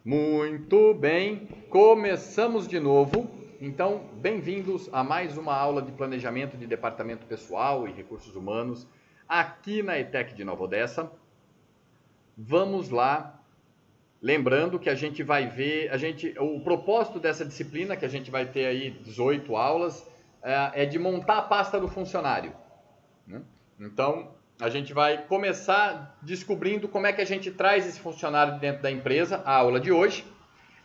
Muito bem, começamos de novo. Então, bem-vindos a mais uma aula de planejamento de departamento pessoal e recursos humanos aqui na ETEC de Nova Odessa. Vamos lá. Lembrando que a gente vai ver, o propósito dessa disciplina, que a gente vai ter aí 18 aulas, é de montar a pasta do funcionário, né? Então, a gente vai começar descobrindo como é que a gente traz esse funcionário dentro da empresa, a aula de hoje,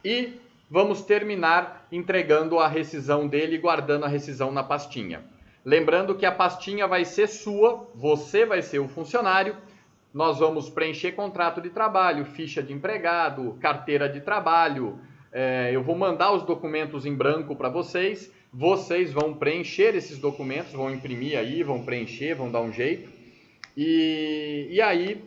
e vamos terminar entregando a rescisão dele e guardando a rescisão na pastinha. Lembrando que a pastinha vai ser sua, você vai ser o funcionário, nós vamos preencher contrato de trabalho, ficha de empregado, carteira de trabalho, eu vou mandar os documentos em branco para vocês, vocês vão preencher esses documentos, vão imprimir aí, vão preencher, vão dar um jeito, e aí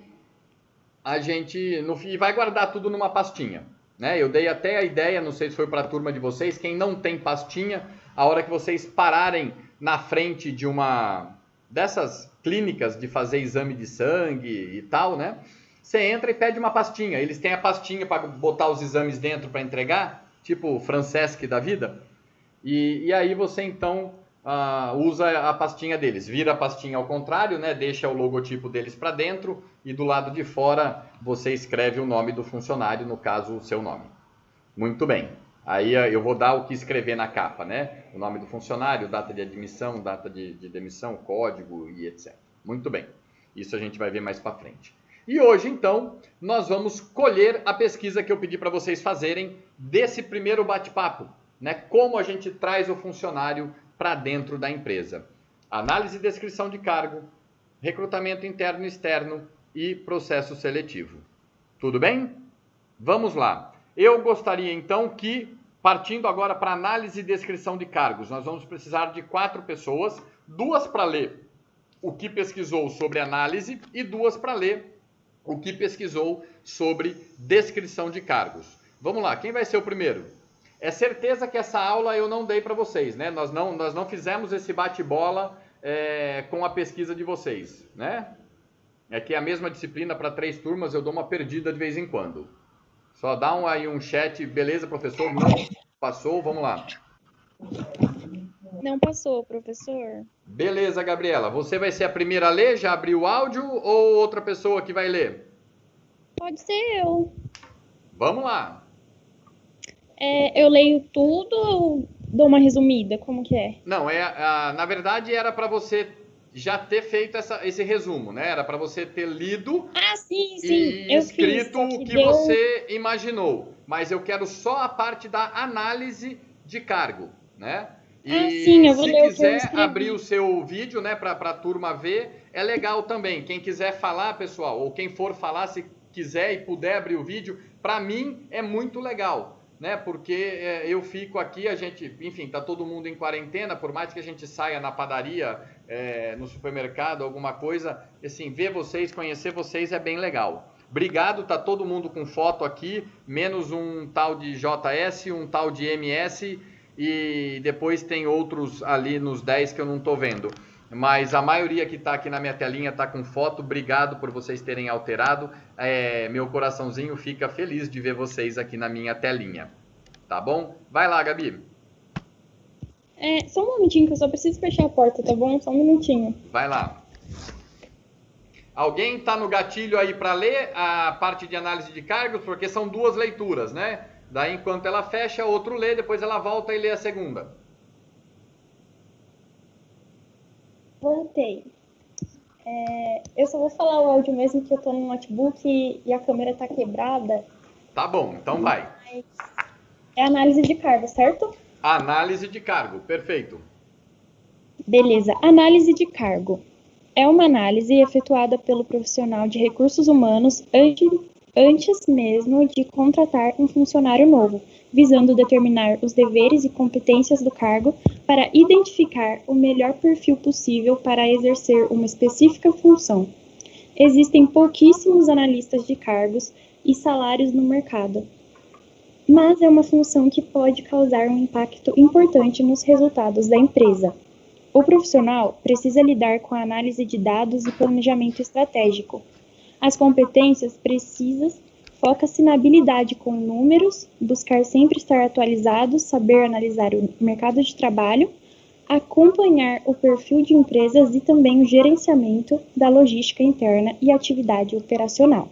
a gente vai guardar tudo numa pastinha, né? Eu dei até a ideia, não sei se foi para a turma de vocês, quem não tem pastinha, a hora que vocês pararem na frente de uma dessas clínicas de fazer exame de sangue e tal, né? Você entra e pede uma pastinha. Eles têm a pastinha para botar os exames dentro para entregar, tipo o Francesc da vida. E aí você então usa a pastinha deles. Vira a pastinha ao contrário, né? Deixa o logotipo deles para dentro e do lado de fora você escreve o nome do funcionário, no caso o seu nome. Muito bem. Aí eu vou dar o que escrever na capa, né? O nome do funcionário, data de admissão, data de demissão, código e etc. Muito bem. Isso a gente vai ver mais para frente. E hoje, então, nós vamos colher a pesquisa que eu pedi para vocês fazerem desse primeiro bate-papo, né? Como a gente traz o funcionário para dentro da empresa. Análise e descrição de cargo, recrutamento interno e externo e processo seletivo. Tudo bem? Vamos lá. Eu gostaria, então, que, partindo agora para análise e descrição de cargos, nós vamos precisar de 4 pessoas, 2 para ler o que pesquisou sobre análise e 2 para ler o que pesquisou sobre descrição de cargos. Vamos lá, quem vai ser o primeiro? É certeza que essa aula eu não dei para vocês, né? Nós não fizemos esse bate-bola com a pesquisa de vocês, né? É que a mesma disciplina para 3 turmas eu dou uma perdida de vez em quando. Só dá aí um chat, beleza, professor? Não passou, vamos lá. Não passou, professor. Beleza, Gabriela. Você vai ser a primeira a ler? Já abriu o áudio ou outra pessoa que vai ler? Pode ser eu. Vamos lá. Eu leio tudo ou dou uma resumida? Como que é? Não, na verdade era para você já ter feito esse resumo, né? Era para você ter lido sim. e escrito o que você imaginou. Mas eu quero só a parte da análise de cargo, né? E sim, eu vou se ler quiser abrir o seu vídeo, né, para a turma ver, é legal também. Quem quiser falar, pessoal, ou quem for falar, se quiser e puder abrir o vídeo, para mim é muito legal, né? Porque eu fico aqui, enfim, tá todo mundo em quarentena, por mais que a gente saia na padaria, no supermercado, alguma coisa, assim, ver vocês, conhecer vocês é bem legal. Obrigado, tá todo mundo com foto aqui, menos um tal de JS, um tal de MS e depois tem outros ali nos 10 que eu não tô vendo. Mas a maioria que está aqui na minha telinha está com foto. Obrigado por vocês terem alterado. Meu coraçãozinho fica feliz de ver vocês aqui na minha telinha. Tá bom? Vai lá, Gabi. Só um momentinho que eu só preciso fechar a porta, tá bom? Só um minutinho. Vai lá. Alguém está no gatilho aí para ler a parte de análise de cargos? Porque são 2 leituras, né? Daí, enquanto ela fecha, outro lê, depois ela volta e lê a segunda. Voltei. Eu só vou falar o áudio mesmo, que eu tô no notebook e a câmera tá quebrada. Tá bom, então vai. É análise de cargo, certo? Análise de cargo, perfeito. Beleza, análise de cargo. É uma análise efetuada pelo profissional de recursos humanos antes mesmo de contratar um funcionário novo, visando determinar os deveres e competências do cargo para identificar o melhor perfil possível para exercer uma específica função. Existem pouquíssimos analistas de cargos e salários no mercado, mas é uma função que pode causar um impacto importante nos resultados da empresa. O profissional precisa lidar com a análise de dados e planejamento estratégico. As competências precisas foca-se na habilidade com números, buscar sempre estar atualizado, saber analisar o mercado de trabalho, acompanhar o perfil de empresas e também o gerenciamento da logística interna e atividade operacional.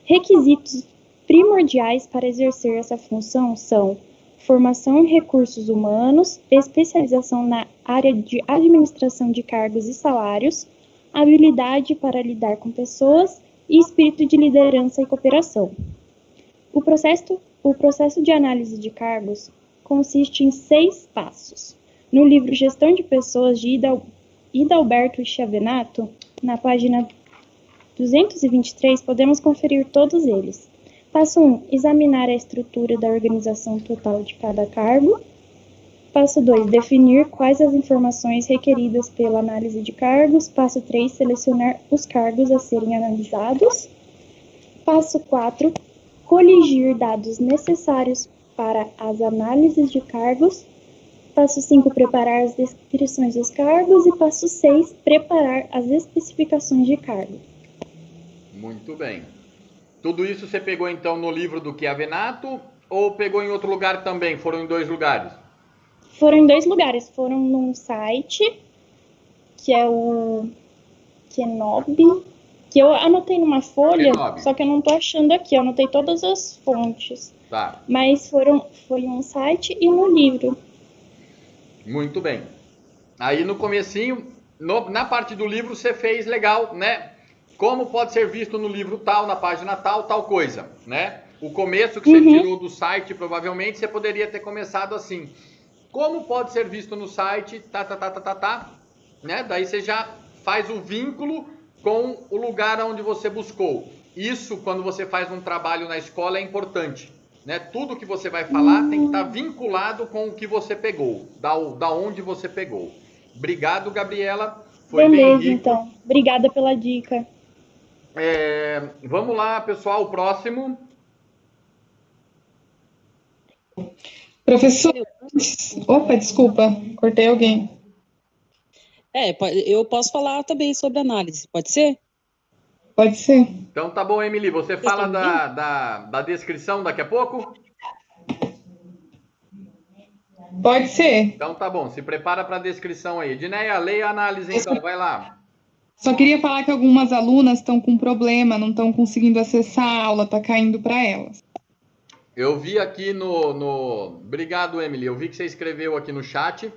Requisitos primordiais para exercer essa função são formação em recursos humanos, especialização na área de administração de cargos e salários, habilidade para lidar com pessoas e espírito de liderança e cooperação. O processo de análise de cargos consiste em 6 passos. No livro Gestão de Pessoas, de Hidalberto Chiavenato, na página 223, podemos conferir todos eles. Passo 1. Examinar a estrutura da organização total de cada cargo. Passo 2. Definir quais as informações requeridas pela análise de cargos. Passo 3. Selecionar os cargos a serem analisados. Passo 4. Coligir dados necessários para as análises de cargos. Passo 5. Preparar as descrições dos cargos. E passo 6. Preparar as especificações de cargo. Muito bem. Tudo isso você pegou então no livro do Chiavenato ou pegou em outro lugar também? Foram em 2 lugares? Foram em 2 lugares. Foram num site, que é o Kenobi, que eu anotei numa folha, Kenobi. Só que eu não tô achando aqui. Eu anotei todas as fontes. Tá. Mas foi um site e no livro. Muito bem. Aí no comecinho, na parte do livro você fez legal, né? Como pode ser visto no livro tal, na página tal, tal coisa, né? O começo que você tirou do site, provavelmente, você poderia ter começado assim. Como pode ser visto no site, né? Daí você já faz o vínculo com o lugar onde você buscou. Isso, quando você faz um trabalho na escola, é importante, né? Tudo que você vai falar tem que estar vinculado com o que você pegou, da onde você pegou. Obrigado, Gabriela. Foi Beleza, bem rico. então. Obrigada pela dica. Vamos lá, pessoal, o próximo. Professor, opa, desculpa, cortei alguém. Eu posso falar também sobre análise, pode ser? Pode ser. Então tá bom, Emily, você fala da descrição daqui a pouco? Pode ser. Então tá bom, se prepara para a descrição aí. Edneia, leia a análise então, vai lá. Só queria falar que algumas alunas estão com problema, não estão conseguindo acessar a aula, está caindo para elas. Eu vi aqui Obrigado, Emily. Eu vi que você escreveu aqui no chat.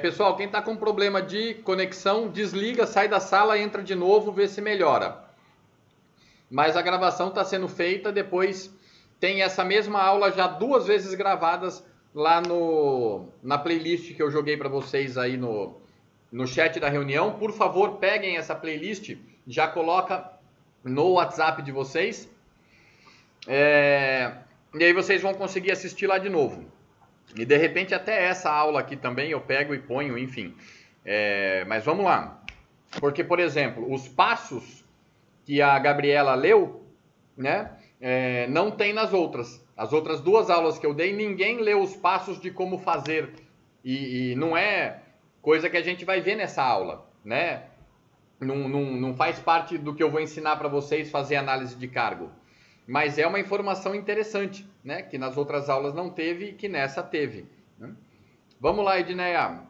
Pessoal, quem está com problema de conexão, desliga, sai da sala, entra de novo, vê se melhora. Mas a gravação está sendo feita, depois tem essa mesma aula já 2 vezes gravadas lá na playlist que eu joguei para vocês aí no chat da reunião. Por favor, peguem essa playlist, já coloca no WhatsApp de vocês. E aí vocês vão conseguir assistir lá de novo. E de repente até essa aula aqui também eu pego e ponho, enfim. Mas vamos lá. Porque, por exemplo, os passos que a Gabriela leu, né, não tem nas outras. As outras 2 aulas que eu dei, ninguém leu os passos de como fazer. E não é coisa que a gente vai ver nessa aula, né? Não faz parte do que eu vou ensinar para vocês fazer análise de cargo. Mas é uma informação interessante, né? Que nas outras aulas não teve e que nessa teve, né? Vamos lá, Edneia.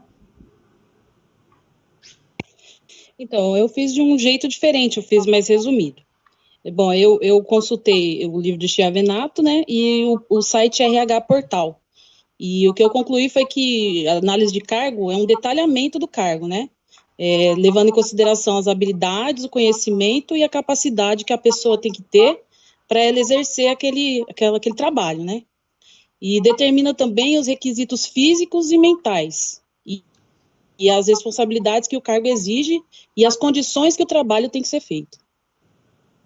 Então, eu fiz de um jeito diferente, eu fiz mais resumido. Bom, eu consultei o livro de Chiavenato, né? E o site RH Portal. E o que eu concluí foi que a análise de cargo é um detalhamento do cargo, né? Levando em consideração as habilidades, o conhecimento e a capacidade que a pessoa tem que ter para ela exercer aquele trabalho, né? E determina também os requisitos físicos e mentais, e as responsabilidades que o cargo exige e as condições que o trabalho tem que ser feito.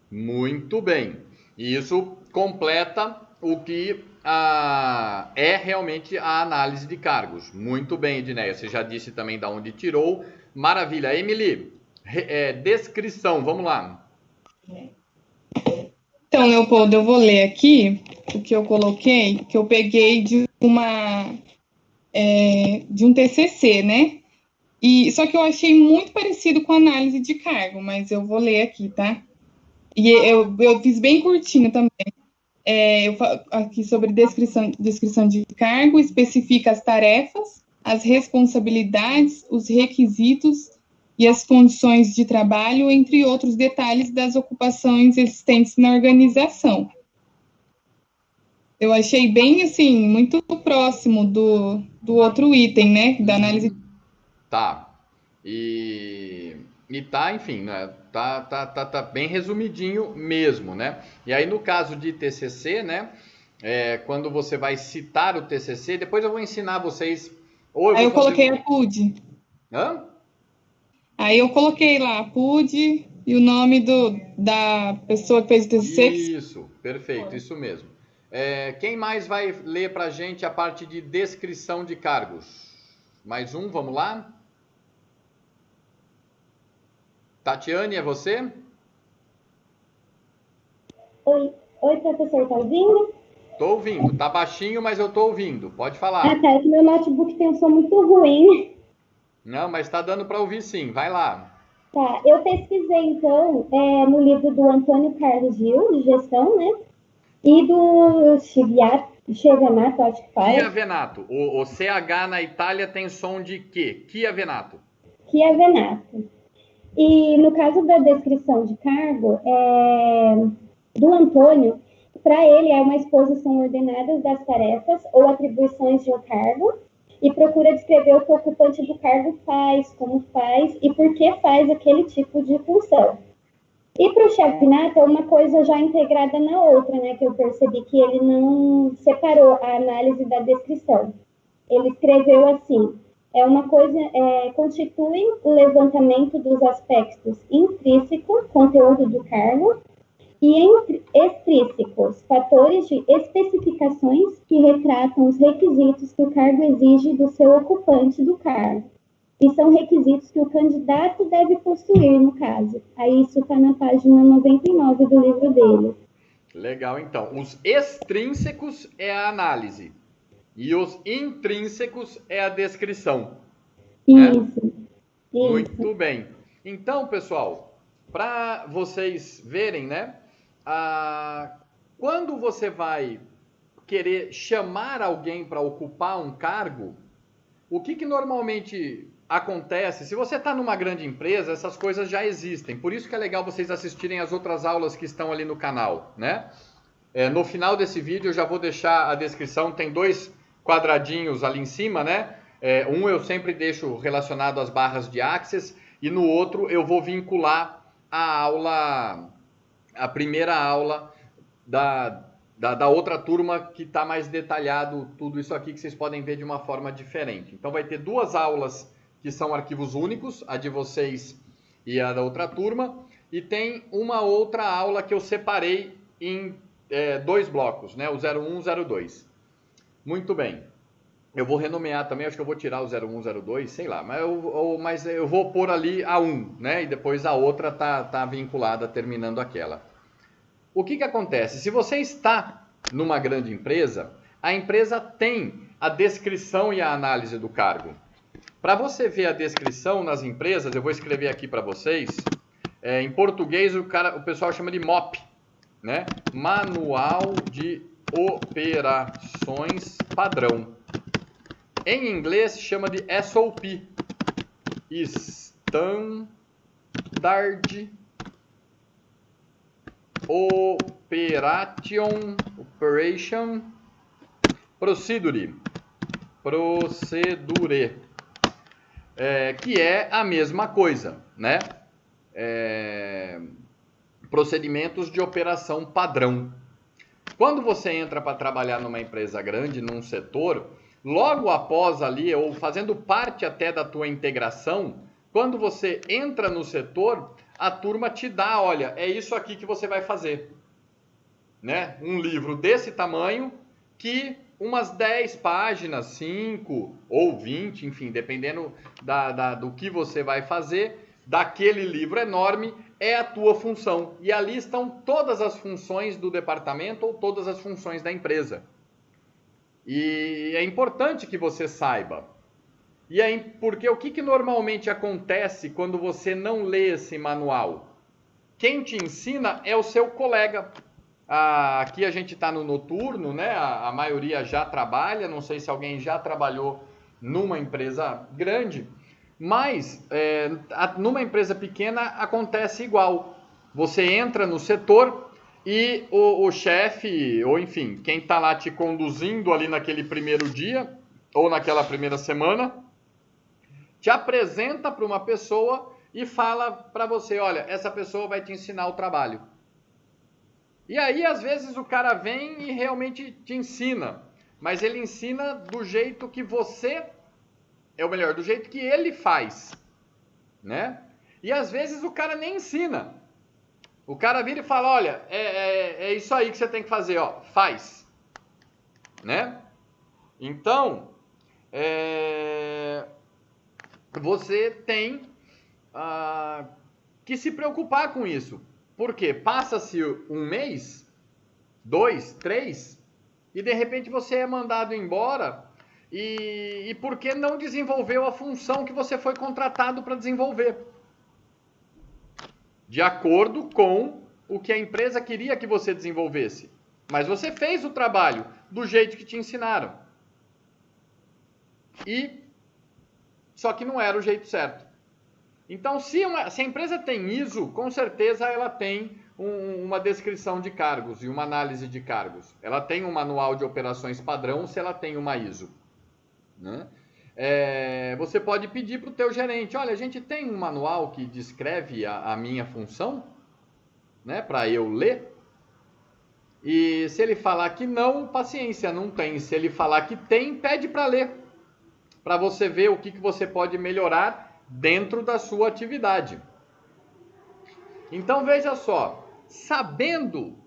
Muito bem. Isso completa o que é realmente a análise de cargos. Muito bem, Edneia. Você já disse também de onde tirou. Maravilha. Emily, descrição, vamos lá. Então, Leopoldo, eu vou ler aqui o que eu coloquei, que eu peguei de um TCC, né? Só que eu achei muito parecido com a análise de cargo, mas eu vou ler aqui, tá? E eu fiz bem curtinho também. Aqui sobre descrição de cargo, especifica as tarefas, as responsabilidades, os requisitos e as condições de trabalho, entre outros detalhes das ocupações existentes na organização. Eu achei bem, assim, muito próximo do outro item, né, da análise. Tá. E tá, enfim, né? Tá bem resumidinho mesmo, né? E aí no caso de TCC, né? Quando você vai citar o TCC, depois eu vou ensinar vocês. Aí eu coloquei a PUD. Hã? Aí eu coloquei lá a PUD e o nome da pessoa que fez o TCC. Isso, perfeito, isso mesmo. Quem mais vai ler pra gente a parte de descrição de cargos? Mais um, vamos lá? Tatiane, é você? Oi, professor, tá ouvindo? Tô ouvindo. Tá baixinho, mas eu tô ouvindo. Pode falar. Ah, tá. É que meu notebook tem um som muito ruim. Não, mas tá dando para ouvir sim. Vai lá. Tá. Eu pesquisei, então, no livro do Antônio Carlos Gil, de gestão, né? E do Chiavenato, acho que fala. Chiavenato. O CH na Itália tem som de quê? Chiavenato. Chiavenato. E no caso da descrição de cargo, do Antônio, para ele é uma exposição ordenada das tarefas ou atribuições de um cargo e procura descrever o que o ocupante do cargo faz, como faz e por que faz aquele tipo de função. E para o Chiavenato é uma coisa já integrada na outra, né, que eu percebi que ele não separou a análise da descrição. Ele escreveu assim: constitui o levantamento dos aspectos intrínseco, conteúdo do cargo, e extrínsecos, fatores de especificações que retratam os requisitos que o cargo exige do seu ocupante do cargo. E são requisitos que o candidato deve possuir, no caso. Aí isso está na página 99 do livro dele. Legal, então. Os extrínsecos é a análise. E os intrínsecos é a descrição. Isso. Né? Muito bem. Então, pessoal, para vocês verem, né? Quando você vai querer chamar alguém para ocupar um cargo, o que normalmente acontece? Se você está numa grande empresa, essas coisas já existem. Por isso que é legal vocês assistirem as outras aulas que estão ali no canal, né? No final desse vídeo eu já vou deixar a descrição, tem 2 quadradinhos ali em cima, né? Um eu sempre deixo relacionado às barras de Access e no outro eu vou vincular a primeira aula da outra turma que está mais detalhado tudo isso aqui que vocês podem ver de uma forma diferente. Então vai ter 2 aulas que são arquivos únicos, a de vocês e a da outra turma, e tem uma outra aula que eu separei em 2 blocos, né? O 01 e o 02. Muito bem. Eu vou renomear também, acho que eu vou tirar o 01, 02, sei lá, mas eu vou pôr ali a 1, né? E depois a outra tá vinculada, terminando aquela. O que acontece? Se você está numa grande empresa, a empresa tem a descrição e a análise do cargo. Para você ver a descrição nas empresas, eu vou escrever aqui para vocês. Em português, o pessoal chama de MOP, né? Manual de Operações Padrão. Em inglês, chama de SOP. Standard Operation Procedure, que é a mesma coisa, né? Procedimentos de operação padrão. Quando você entra para trabalhar numa empresa grande, num setor, logo após ali, ou fazendo parte até da tua integração, quando você entra no setor, a turma te dá, olha, é isso aqui que você vai fazer. Né? Um livro desse tamanho que umas 10 páginas, 5 ou 20, enfim, dependendo do que você vai fazer, daquele livro enorme, é a tua função. E ali estão todas as funções do departamento ou todas as funções da empresa. E é importante que você saiba. E aí, porque o que normalmente acontece quando você não lê esse manual? Quem te ensina é o seu colega. Aqui a gente está no noturno, né? A maioria já trabalha, não sei se alguém já trabalhou numa empresa grande, mas numa empresa pequena acontece igual. Você entra no setor e o chefe, ou enfim, quem está lá te conduzindo ali naquele primeiro dia, ou naquela primeira semana, te apresenta para uma pessoa e fala para você, olha, essa pessoa vai te ensinar o trabalho. E aí, às vezes, o cara vem e realmente te ensina, mas ele ensina do jeito que você, melhor, do jeito que ele faz, né? E às vezes o cara nem ensina. O cara vira e fala, olha, é isso aí que você tem que fazer, ó, faz, né? Então, você tem que se preocupar com isso. Por quê? Passa-se um mês, 2, 3, e de repente você é mandado embora e porque não desenvolveu a função que você foi contratado para desenvolver. De acordo com o que a empresa queria que você desenvolvesse. Mas você fez o trabalho do jeito que te ensinaram. Só que não era o jeito certo. Então, se a empresa tem ISO, com certeza ela tem uma descrição de cargos e uma análise de cargos. Ela tem um manual de operações padrão se ela tem uma ISO. Né? Você pode pedir para o teu gerente, olha, a gente tem um manual que descreve a minha função, né, para eu ler. E se ele falar que não, paciência, não tem. Se ele falar que tem, pede para ler, para você ver o que você pode melhorar dentro da sua atividade. Então veja só, sabendo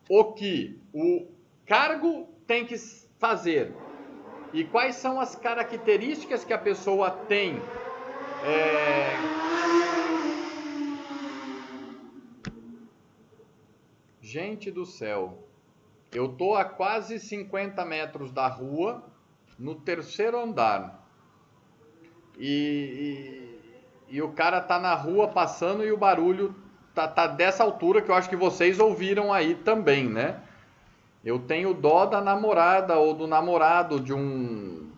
o que o cargo tem que fazer e quais são as características que a pessoa tem Gente do céu, eu tô a quase 50 metros da rua, no terceiro andar. E o cara tá na rua passando e o barulho tá dessa altura que eu acho que vocês ouviram aí também, né? Eu tenho dó da namorada ou do namorado de um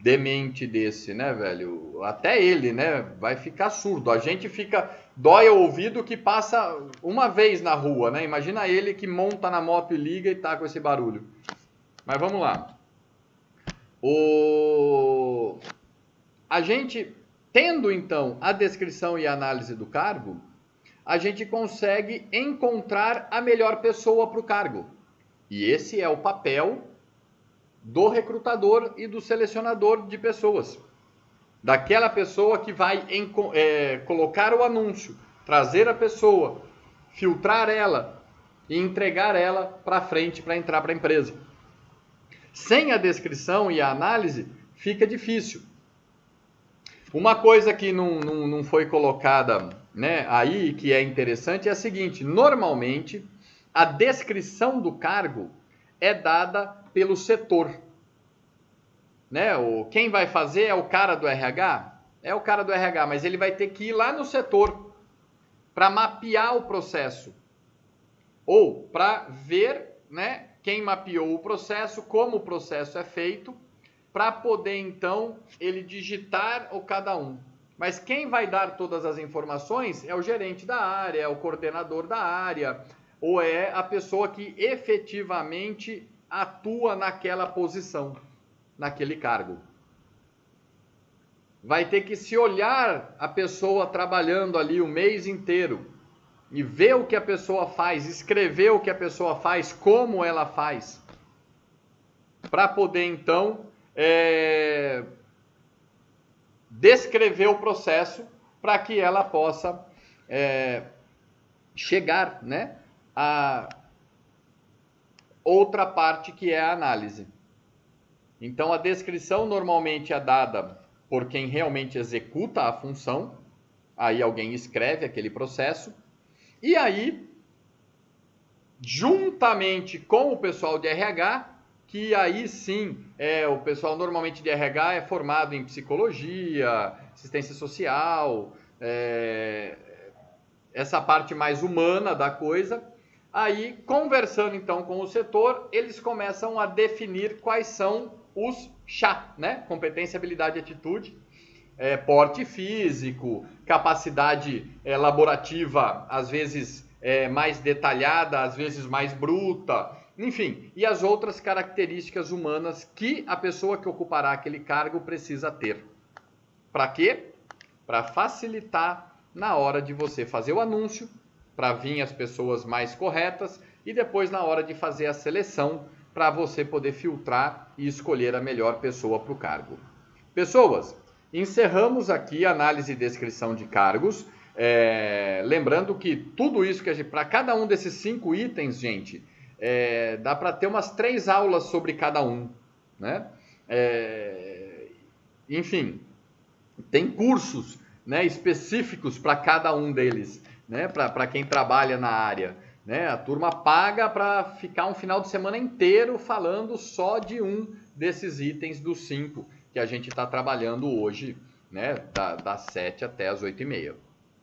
demente desse, né, velho? Até ele, né? Vai ficar surdo. A gente dói o ouvido que passa uma vez na rua, né? Imagina ele que monta na moto e liga e tá com esse barulho. Mas vamos lá. A gente, tendo então a descrição e a análise do cargo, a gente consegue encontrar a melhor pessoa para o cargo. E esse é o papel do recrutador e do selecionador de pessoas. Daquela pessoa que vai colocar o anúncio, trazer a pessoa, filtrar ela e entregar ela para frente para entrar para a empresa. Sem a descrição e a análise, fica difícil. Uma coisa que não foi colocada, né, aí, que é interessante, é a seguinte: normalmente a descrição do cargo é dada pelo setor. Né? Quem vai fazer é o cara do RH? É o cara do RH, mas ele vai ter que ir lá no setor para mapear o processo. Ou para ver, né, quem mapeou o processo, como o processo é feito, para poder, então, ele digitar o cada um. Mas quem vai dar todas as informações é o gerente da área, é o coordenador da área, ou é a pessoa que efetivamente atua naquela posição, naquele cargo. Vai ter que se olhar a pessoa trabalhando ali o mês inteiro e ver o que a pessoa faz, escrever o que a pessoa faz, como ela faz, para poder, então, descrever o processo para que ela possa chegar, né, a outra parte que é a análise. Então, a descrição normalmente é dada por quem realmente executa a função, aí alguém escreve aquele processo, e aí, juntamente com o pessoal de RH, que aí sim, o pessoal normalmente de RH é formado em psicologia, assistência social, essa parte mais humana da coisa, Aí, conversando então com o setor, eles começam a definir quais são os CHA, né? Competência, habilidade e atitude, porte físico, capacidade laborativa, às vezes mais detalhada, às vezes mais bruta, enfim, e as outras características humanas que a pessoa que ocupará aquele cargo precisa ter. Para quê? Para facilitar na hora de você fazer o anúncio, para vir as pessoas mais corretas e depois na hora de fazer a seleção, para você poder filtrar e escolher a melhor pessoa para o cargo. Pessoas, encerramos aqui a análise e descrição de cargos. Lembrando que tudo isso que para cada um desses 5 itens, gente, dá para ter umas 3 aulas sobre cada um, né? Enfim, tem cursos, né, específicos para cada um deles, né, para quem trabalha na área, né? A turma paga para ficar um final de semana inteiro falando só de um desses itens dos 5 que a gente está trabalhando hoje, né, das 7 até as 8h30,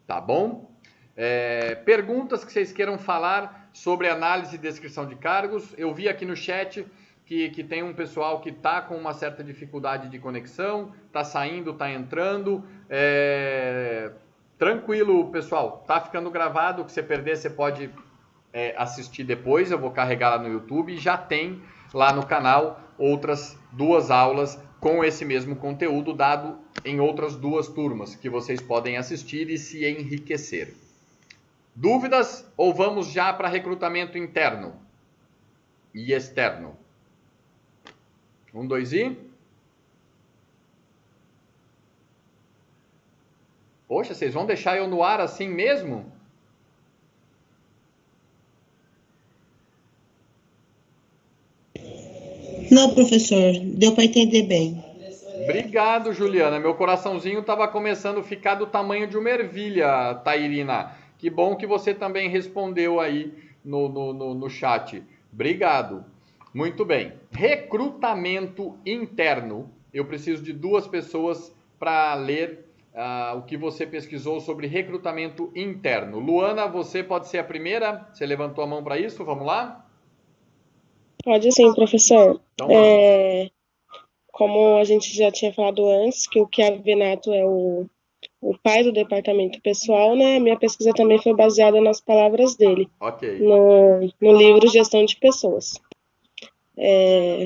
tá bom? Perguntas que vocês queiram falar sobre análise e descrição de cargos? Eu vi aqui no chat que tem um pessoal que está com uma certa dificuldade de conexão, está saindo, está entrando. Tranquilo, pessoal, tá ficando gravado. O que você perder, você pode assistir depois. Eu vou carregar lá no YouTube e já tem lá no canal outras 2 aulas com esse mesmo conteúdo dado em outras 2 turmas que vocês podem assistir e se enriquecer. Dúvidas ou vamos já para recrutamento interno e externo? 1, 2 e... Poxa, vocês vão deixar eu no ar assim mesmo? Não, professor, deu para entender bem. Obrigado, Juliana. Meu coraçãozinho estava começando a ficar do tamanho de uma ervilha, Tairina. Que bom que você também respondeu aí no chat. Obrigado. Muito bem. Recrutamento interno. Eu preciso de 2 pessoas para ler o que você pesquisou sobre recrutamento interno. Luana, você pode ser a primeira? Você levantou a mão para isso? Vamos lá? Pode sim, professor. Então, como a gente já tinha falado antes, que o Chiavenato é o pai do departamento pessoal, né? A minha pesquisa também foi baseada nas palavras dele, ok. no livro Gestão de Pessoas.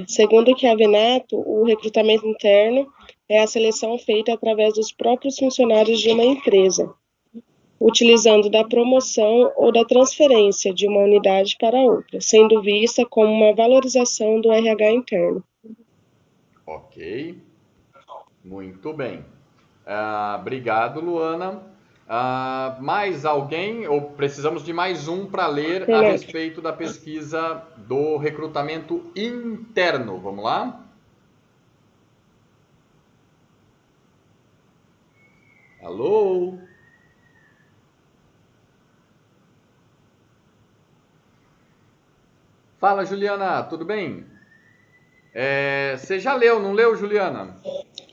Segundo o Chiavenato, o recrutamento interno é a seleção feita através dos próprios funcionários de uma empresa, utilizando da promoção ou da transferência de uma unidade para outra, sendo vista como uma valorização do RH interno. Ok. Muito bem. Obrigado, Luana. Mais alguém? Ou precisamos de mais um para ler a respeito da pesquisa do recrutamento interno? Vamos lá? Alô? Fala, Juliana, tudo bem? Você já leu, não leu, Juliana?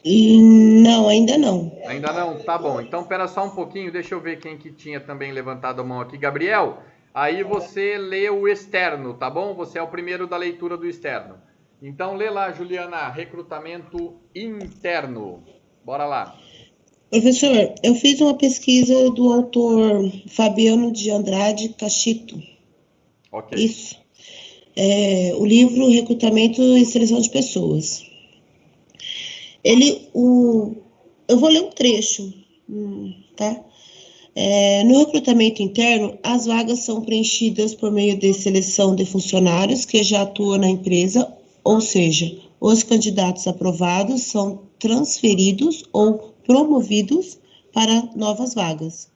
Não, ainda não. Ainda não? Tá bom. Então, espera só um pouquinho, deixa eu ver quem que tinha também levantado a mão aqui. Gabriel, aí você lê o externo, tá bom? Você é o primeiro da leitura do externo. Então, lê lá, Juliana, recrutamento interno. Bora lá. Professor, eu fiz uma pesquisa do autor Fabiano de Andrade Cachito. Ok. Isso. O livro Recrutamento e Seleção de Pessoas. Eu vou ler um trecho, tá? No recrutamento interno, as vagas são preenchidas por meio de seleção de funcionários que já atuam na empresa, ou seja, os candidatos aprovados são transferidos ou promovidos para novas vagas.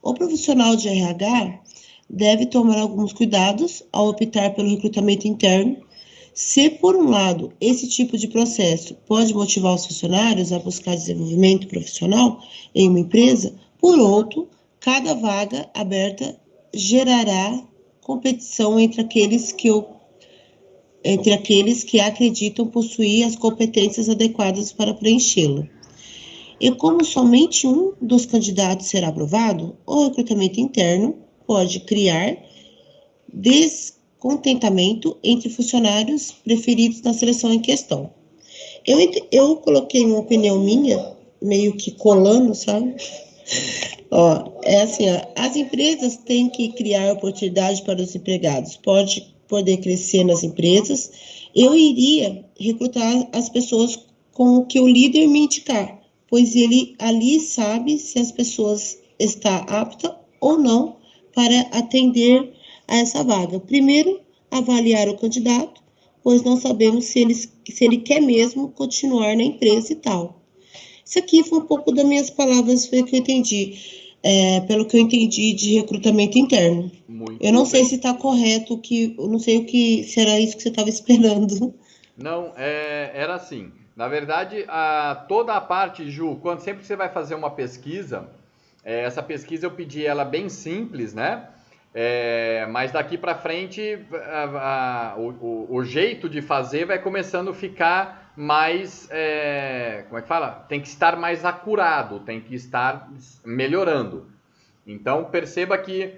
O profissional de RH deve tomar alguns cuidados ao optar pelo recrutamento interno. Se, por um lado, esse tipo de processo pode motivar os funcionários a buscar desenvolvimento profissional em uma empresa, por outro, cada vaga aberta gerará competição entre aqueles que acreditam possuir as competências adequadas para preenchê-la. E como somente um dos candidatos será aprovado, o recrutamento interno pode criar descontentamento entre funcionários preferidos na seleção em questão. Eu coloquei uma opinião minha, meio que colando, sabe? É assim, as empresas têm que criar oportunidades para os empregados, pode poder crescer nas empresas. Eu iria recrutar as pessoas com o que o líder me indicar, pois ele ali sabe se as pessoas estão aptas ou não para atender a essa vaga. Primeiro, avaliar o candidato, pois não sabemos se ele quer mesmo continuar na empresa e tal. Isso aqui foi um pouco das minhas palavras, foi o que eu entendi. Pelo que eu entendi de recrutamento interno. Eu não sei se está correto, eu não sei se era isso que você estava esperando. Não, era assim. Na verdade, toda a parte, Ju, sempre que você vai fazer uma pesquisa, essa pesquisa eu pedi ela bem simples, né? Mas daqui para frente, o jeito de fazer vai começando a ficar mais, como é que fala? Tem que estar mais acurado, tem que estar melhorando. Então, perceba que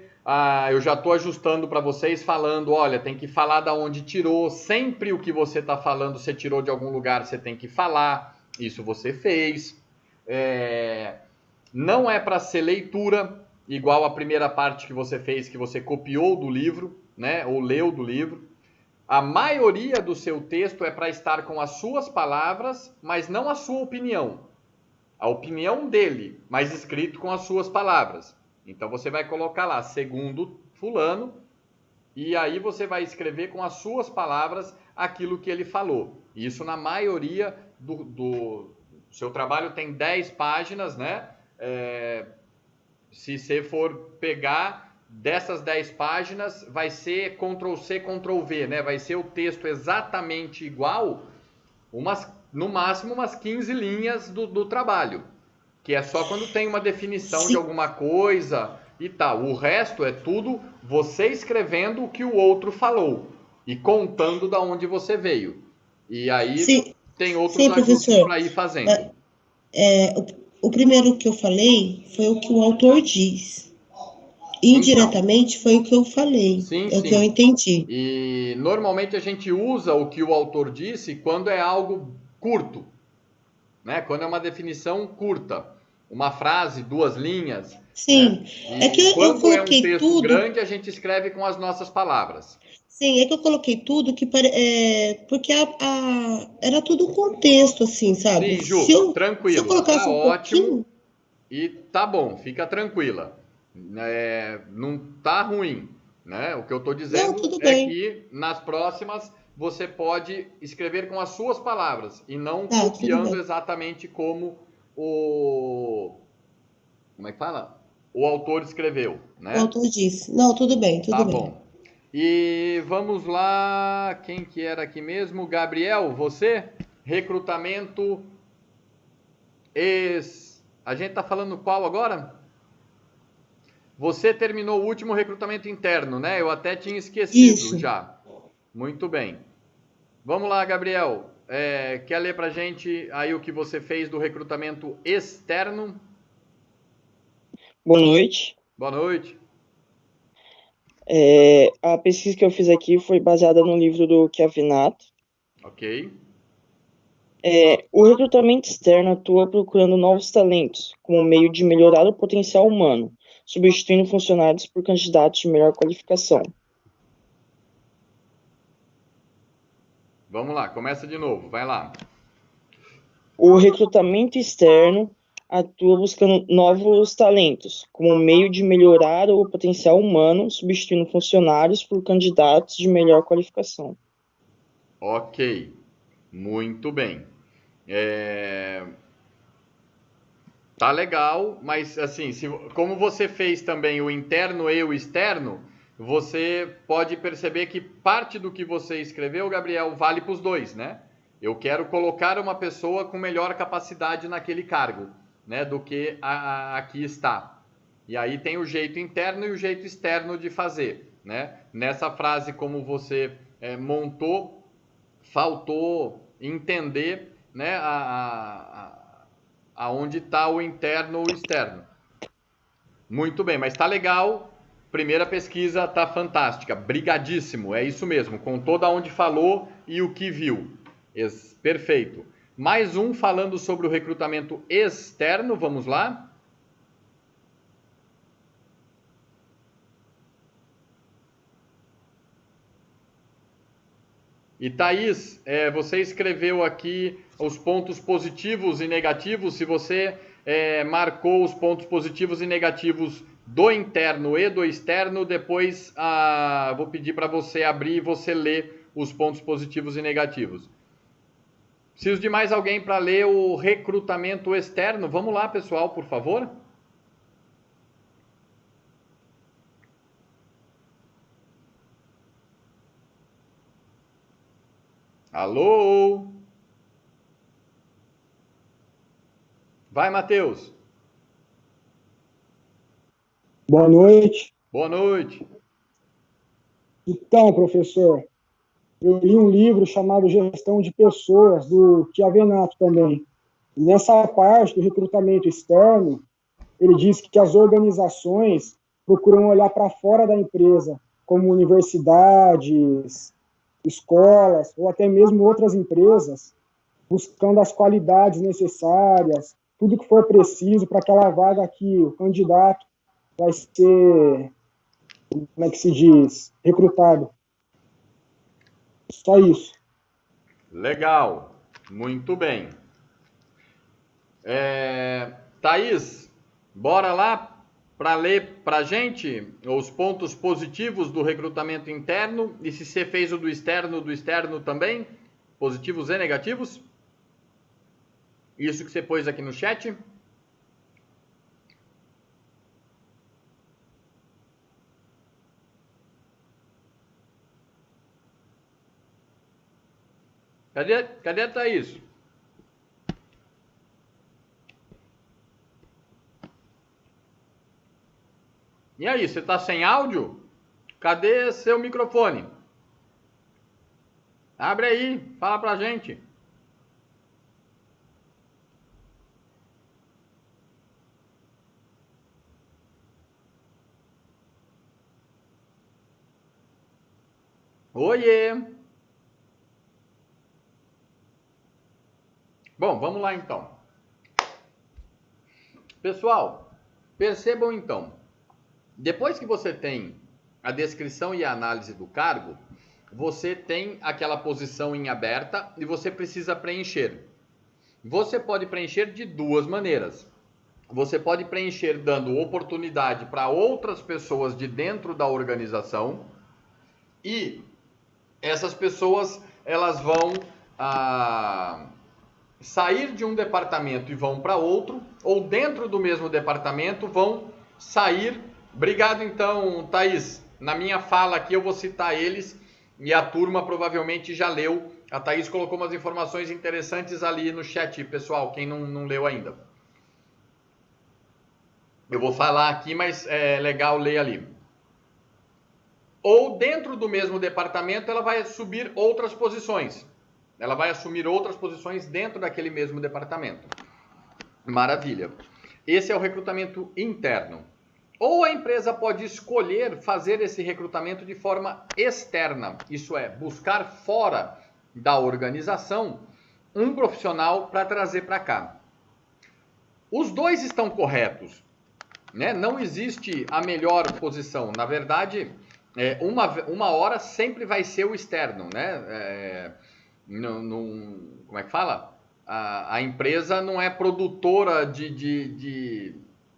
eu já estou ajustando para vocês falando, olha, tem que falar da onde tirou, sempre o que você está falando, você tirou de algum lugar, você tem que falar, isso você fez. Não é para ser leitura, igual a primeira parte que você fez, que você copiou do livro, né, ou leu do livro. A maioria do seu texto é para estar com as suas palavras, mas não a sua opinião. A opinião dele, mas escrito com as suas palavras. Então você vai colocar lá, segundo fulano, e aí você vai escrever com as suas palavras aquilo que ele falou. Isso na maioria do seu trabalho tem 10 páginas, né? Se você for pegar dessas 10 páginas, vai ser Ctrl+C, Ctrl+V, né? Vai ser o texto exatamente igual, no máximo umas 15 linhas do trabalho, que é só quando tem uma definição de alguma coisa e tal. O resto é tudo você escrevendo o que o outro falou e contando da onde você veio. E aí tem outros ajustes para ir fazendo. O primeiro que eu falei foi o que o autor diz. Indiretamente foi o que eu falei, o que eu entendi. E normalmente a gente usa o que o autor disse quando é algo curto, né? Quando é uma definição curta, uma frase, 2 linhas. Sim, né? Eu coloquei um texto tudo grande, a gente escreve com as nossas palavras. Sim, é que eu coloquei tudo porque era tudo um contexto, assim, sabe? Sim, Ju, tranquilo, se eu colocasse ótimo e tá bom, fica tranquila. Não tá ruim, né? O que eu tô dizendo que nas próximas você pode escrever com as suas palavras e não copiando exatamente como como é que fala? O autor escreveu, né? O autor disse. Não, tudo bem. Tá bom. E vamos lá, quem que era aqui mesmo? Gabriel, você? Recrutamento A gente tá falando qual agora? Você terminou o último recrutamento interno, né? Eu até tinha esquecido já. Muito bem. Vamos lá, Gabriel. Quer ler pra gente aí o que você fez do recrutamento externo? Boa noite. Boa noite. A pesquisa que eu fiz aqui foi baseada no livro do Chiavinato. Ok. O recrutamento externo atua procurando novos talentos, como meio de melhorar o potencial humano, substituindo funcionários por candidatos de melhor qualificação. Vamos lá, começa de novo, vai lá. O recrutamento externo atua buscando novos talentos, como meio de melhorar o potencial humano, substituindo funcionários por candidatos de melhor qualificação. Ok, muito bem. Tá legal, mas assim, como você fez também o interno e o externo, você pode perceber que parte do que você escreveu, Gabriel, vale para os dois, né? Eu quero colocar uma pessoa com melhor capacidade naquele cargo, né, do que aqui está. E aí tem o jeito interno e o jeito externo de fazer, né? Nessa frase, como você montou, faltou entender, né, aonde está o interno ou o externo. Muito bem, mas está legal. primeira pesquisa tá fantástica, brigadíssimo, é isso mesmo, contou da onde falou e o que viu. Perfeito. Mais um falando sobre o recrutamento externo, vamos lá? E Thaís, você escreveu aqui os pontos positivos e negativos. Se você marcou os pontos positivos e negativos do interno e do externo, depois vou pedir para você abrir e você ler os pontos positivos e negativos. Preciso de mais alguém para ler o recrutamento externo. Vamos lá, pessoal, por favor. Alô? Vai, Matheus. Boa noite. Boa noite. Então, professor, eu li um livro chamado Gestão de Pessoas, do Chiavenato também. E nessa parte do recrutamento externo, ele diz que as organizações procuram olhar para fora da empresa, como universidades, escolas ou até mesmo outras empresas, buscando as qualidades necessárias, tudo que for preciso para aquela vaga que o candidato vai ser, como é que se diz, recrutado. Só isso. Legal, muito bem. Thaís, bora lá para ler para a gente os pontos positivos do recrutamento interno e se você fez o do externo também, positivos e negativos. Isso que você pôs aqui no chat. Cadê a Thaís? E aí, você tá sem áudio? Cadê seu microfone? Abre aí, fala pra gente. Oiê! Bom, vamos lá então. Pessoal, percebam então, depois que você tem a descrição e a análise do cargo, você tem aquela posição em aberta e você precisa preencher. Você pode preencher de duas maneiras. Você pode preencher dando oportunidade para outras pessoas de dentro da organização e essas pessoas elas vão sair de um departamento e vão para outro, ou dentro do mesmo departamento vão sair. Obrigado então, Thaís. Na minha fala aqui eu vou citar eles e a turma provavelmente já leu. A Thaís colocou umas informações interessantes ali no chat, pessoal, quem não leu ainda. Eu vou falar aqui, mas é legal ler ali. Ou dentro do mesmo departamento ela vai subir outras posições. Ela vai assumir outras posições dentro daquele mesmo departamento. Maravilha. Esse é o recrutamento interno. Ou a empresa pode escolher fazer esse recrutamento de forma externa. Isso é, buscar fora da organização um profissional para trazer para cá. Os dois estão corretos, né? Não existe a melhor posição. Na verdade, uma hora sempre vai ser o externo, né? Como é que fala? A empresa não é produtora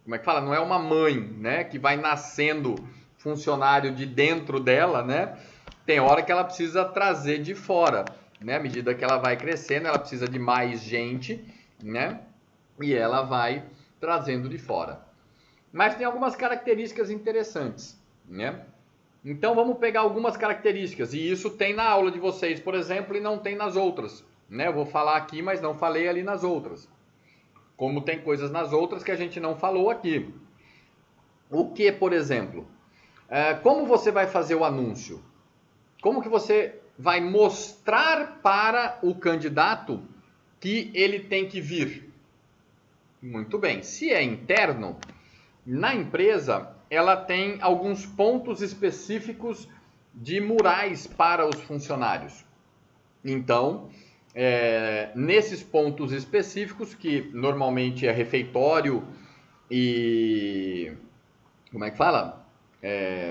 como é que fala? Não é uma mãe, né? Que vai nascendo funcionário de dentro dela, né? Tem hora que ela precisa trazer de fora, né? À medida que ela vai crescendo, ela precisa de mais gente, né? E ela vai trazendo de fora. Mas tem algumas características interessantes, né? Então vamos pegar algumas características, e isso tem na aula de vocês, por exemplo, e não tem nas outras, né? Eu vou falar aqui, mas não falei ali nas outras. Como tem coisas nas outras que a gente não falou aqui. O que, por exemplo? Como você vai fazer o anúncio? Como que você vai mostrar para o candidato que ele tem que vir? Muito bem. Se é interno, na empresa, ela tem alguns pontos específicos de murais para os funcionários. Então, nesses pontos específicos, que normalmente é refeitório e... como é que fala?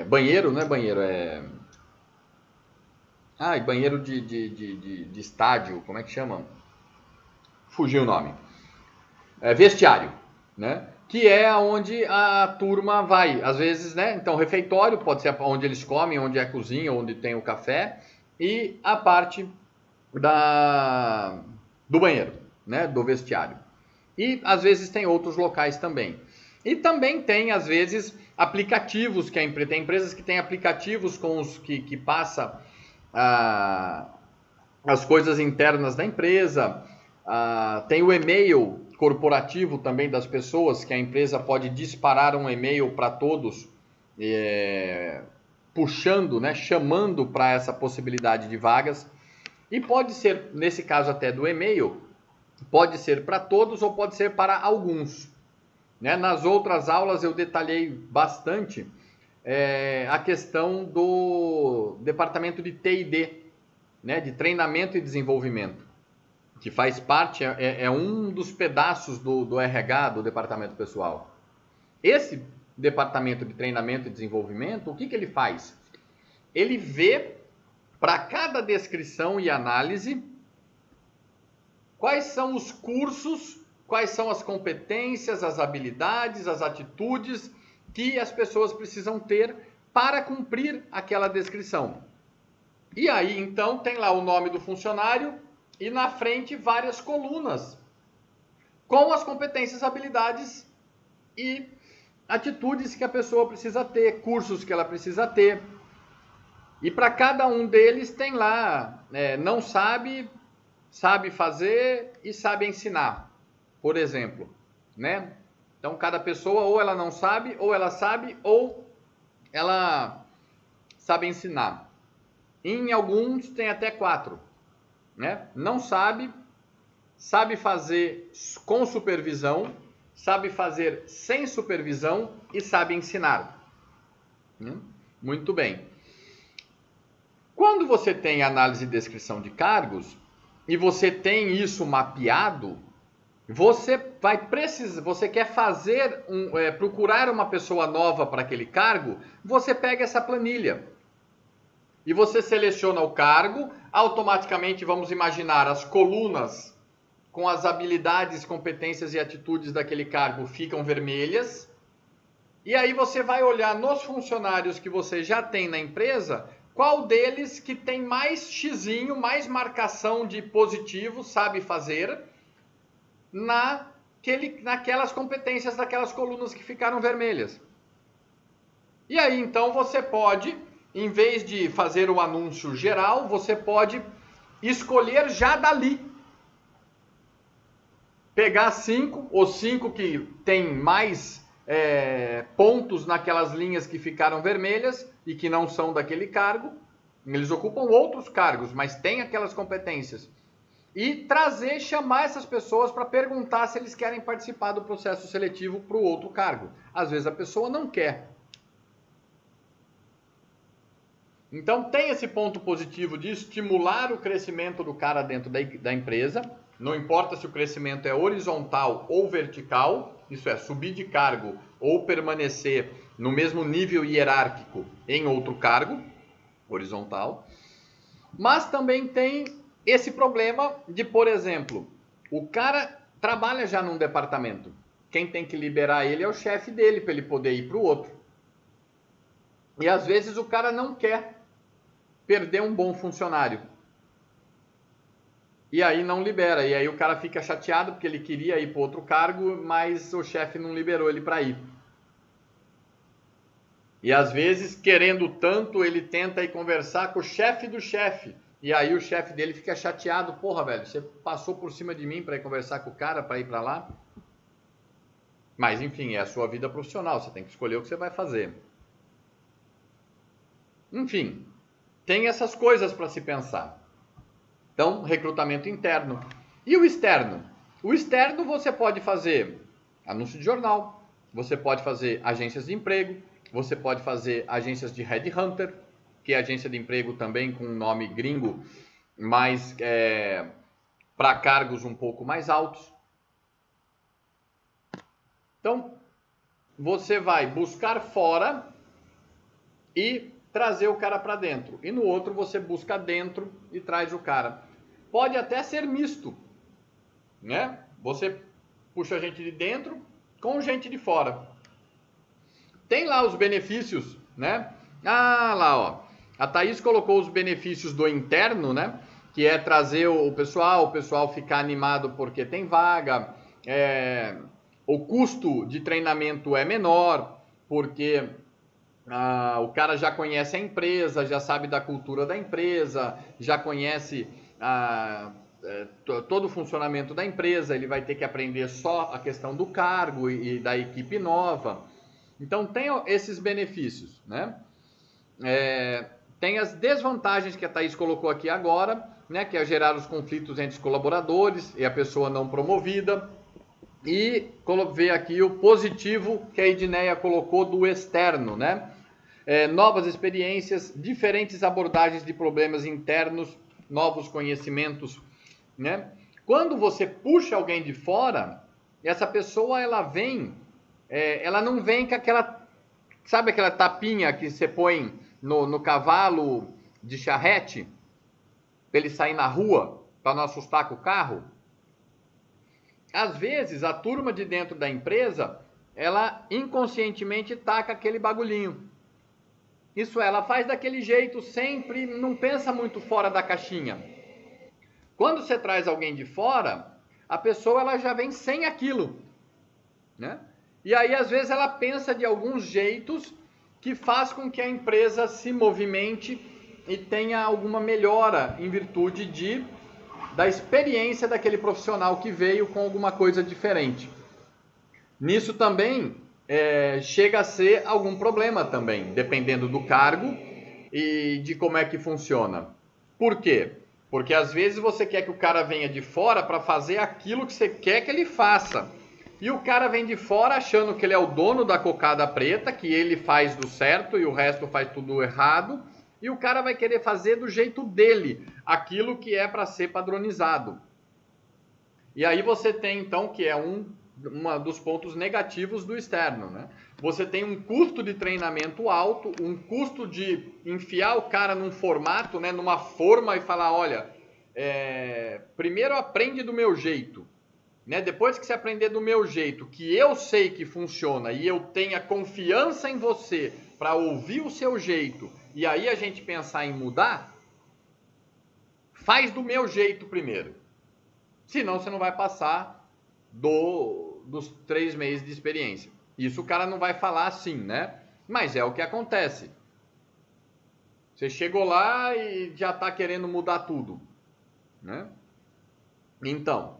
Banheiro, não é banheiro, e banheiro de estádio, como é que chama? Fugiu o nome. Vestiário, né? Que é onde a turma vai. Às vezes, né? Então, refeitório pode ser onde eles comem, onde é a cozinha, onde tem o café. E a parte do banheiro, né? Do vestiário. E, às vezes, tem outros locais também. E também tem, às vezes, aplicativos que tem empresas que têm aplicativos com os que passa as coisas internas da empresa. Tem o e-mail corporativo também das pessoas, que a empresa pode disparar um e-mail para todos, puxando, né, chamando para essa possibilidade de vagas. E pode ser, nesse caso até do e-mail, pode ser para todos ou pode ser para alguns. Né? Nas outras aulas eu detalhei bastante a questão do departamento de T&D, né, de treinamento e desenvolvimento, que faz parte, é um dos pedaços do RH, do departamento pessoal. Esse departamento de treinamento e desenvolvimento, o que ele faz? Ele vê para cada descrição e análise quais são os cursos, quais são as competências, as habilidades, as atitudes que as pessoas precisam ter para cumprir aquela descrição. E aí, então, tem lá o nome do funcionário e na frente várias colunas com as competências, habilidades e atitudes que a pessoa precisa ter, cursos que ela precisa ter. E para cada um deles tem lá, não sabe, sabe fazer e sabe ensinar, por exemplo, né? Então, cada pessoa ou ela não sabe, ou ela sabe, ou ela sabe ensinar. Em alguns tem até 4, né? Não sabe, sabe fazer com supervisão, sabe fazer sem supervisão e sabe ensinar. Muito bem. Quando você tem análise e descrição de cargos, e você tem isso mapeado, você quer fazer procurar uma pessoa nova para aquele cargo, você pega essa planilha e você seleciona o cargo, automaticamente vamos imaginar as colunas com as habilidades, competências e atitudes daquele cargo ficam vermelhas, e aí você vai olhar nos funcionários que você já tem na empresa, qual deles que tem mais xizinho, mais marcação de positivo, sabe fazer, naquelas competências daquelas colunas que ficaram vermelhas. E aí, então, você pode, em vez de fazer o anúncio geral, você pode escolher já dali. Pegar 5, os 5 que tem mais pontos naquelas linhas que ficaram vermelhas e que não são daquele cargo. Eles ocupam outros cargos, mas têm aquelas competências. E chamar essas pessoas para perguntar se eles querem participar do processo seletivo para o outro cargo. Às vezes a pessoa não quer. Então tem esse ponto positivo de estimular o crescimento do cara dentro da empresa. Não importa se o crescimento é horizontal ou vertical, isso é, subir de cargo ou permanecer no mesmo nível hierárquico em outro cargo, horizontal. Mas também tem esse problema de, por exemplo, o cara trabalha já num departamento. Quem tem que liberar ele é o chefe dele para ele poder ir para o outro. E às vezes o cara não quer perder um bom funcionário. E aí não libera. E aí o cara fica chateado porque ele queria ir para outro cargo, mas o chefe não liberou ele para ir. E às vezes, querendo tanto, ele tenta ir conversar com o chefe do chefe. E aí o chefe dele fica chateado. Porra, velho, você passou por cima de mim para ir conversar com o cara, para ir para lá. Mas, enfim, é a sua vida profissional. Você tem que escolher o que você vai fazer. Enfim, tem essas coisas para se pensar. Então, recrutamento interno. E o externo? O externo você pode fazer anúncio de jornal. Você pode fazer agências de emprego. Você pode fazer agências de headhunter, que é agência de emprego também com um nome gringo, mas para cargos um pouco mais altos. Então, você vai buscar fora e trazer o cara para dentro. E no outro você busca dentro e traz o cara. Pode até ser misto, né? Você puxa gente de dentro com gente de fora. Tem lá os benefícios, né? Ah, lá, ó. A Thaís colocou os benefícios do interno, né? Que é trazer o pessoal ficar animado porque tem vaga, o custo de treinamento é menor, porque o cara já conhece a empresa, já sabe da cultura da empresa, já conhece todo o funcionamento da empresa, ele vai ter que aprender só a questão do cargo e da equipe nova. Então tem esses benefícios, né? Tem as desvantagens que a Thaís colocou aqui agora, né? Que é gerar os conflitos entre os colaboradores e a pessoa não promovida. E ver aqui o positivo que a Edneia colocou do externo, né? Novas experiências, diferentes abordagens de problemas internos, novos conhecimentos, né? Quando você puxa alguém de fora, essa pessoa ela não vem com aquela, sabe aquela tapinha que você põe no cavalo de charrete para ele sair na rua para não assustar com o carro? Às vezes a turma de dentro da empresa ela inconscientemente taca aquele bagulhinho. Isso ela faz daquele jeito sempre, não pensa muito fora da caixinha. Quando você traz alguém de fora, a pessoa ela já vem sem aquilo, né? E aí às vezes ela pensa de alguns jeitos que faz com que a empresa se movimente e tenha alguma melhora em virtude da experiência daquele profissional que veio com alguma coisa diferente. Nisso também chega a ser algum problema também, dependendo do cargo e de como é que funciona. Por quê? Porque às vezes você quer que o cara venha de fora para fazer aquilo que você quer que ele faça. E o cara vem de fora achando que ele é o dono da cocada preta, que ele faz do certo e o resto faz tudo errado. E o cara vai querer fazer do jeito dele, aquilo que é para ser padronizado. E aí você tem, então, que é um dos pontos negativos do externo, né? Você tem um custo de treinamento alto, um custo de enfiar o cara num formato, né, numa forma e falar, olha, primeiro aprende do meu jeito, né? Depois que você aprender do meu jeito, que eu sei que funciona e eu tenha confiança em você para ouvir o seu jeito, e aí a gente pensar em mudar, faz do meu jeito primeiro. Senão você não vai passar dos 3 meses de experiência. Isso o cara não vai falar assim, né? Mas é o que acontece. Você chegou lá e já está querendo mudar tudo, né? Então,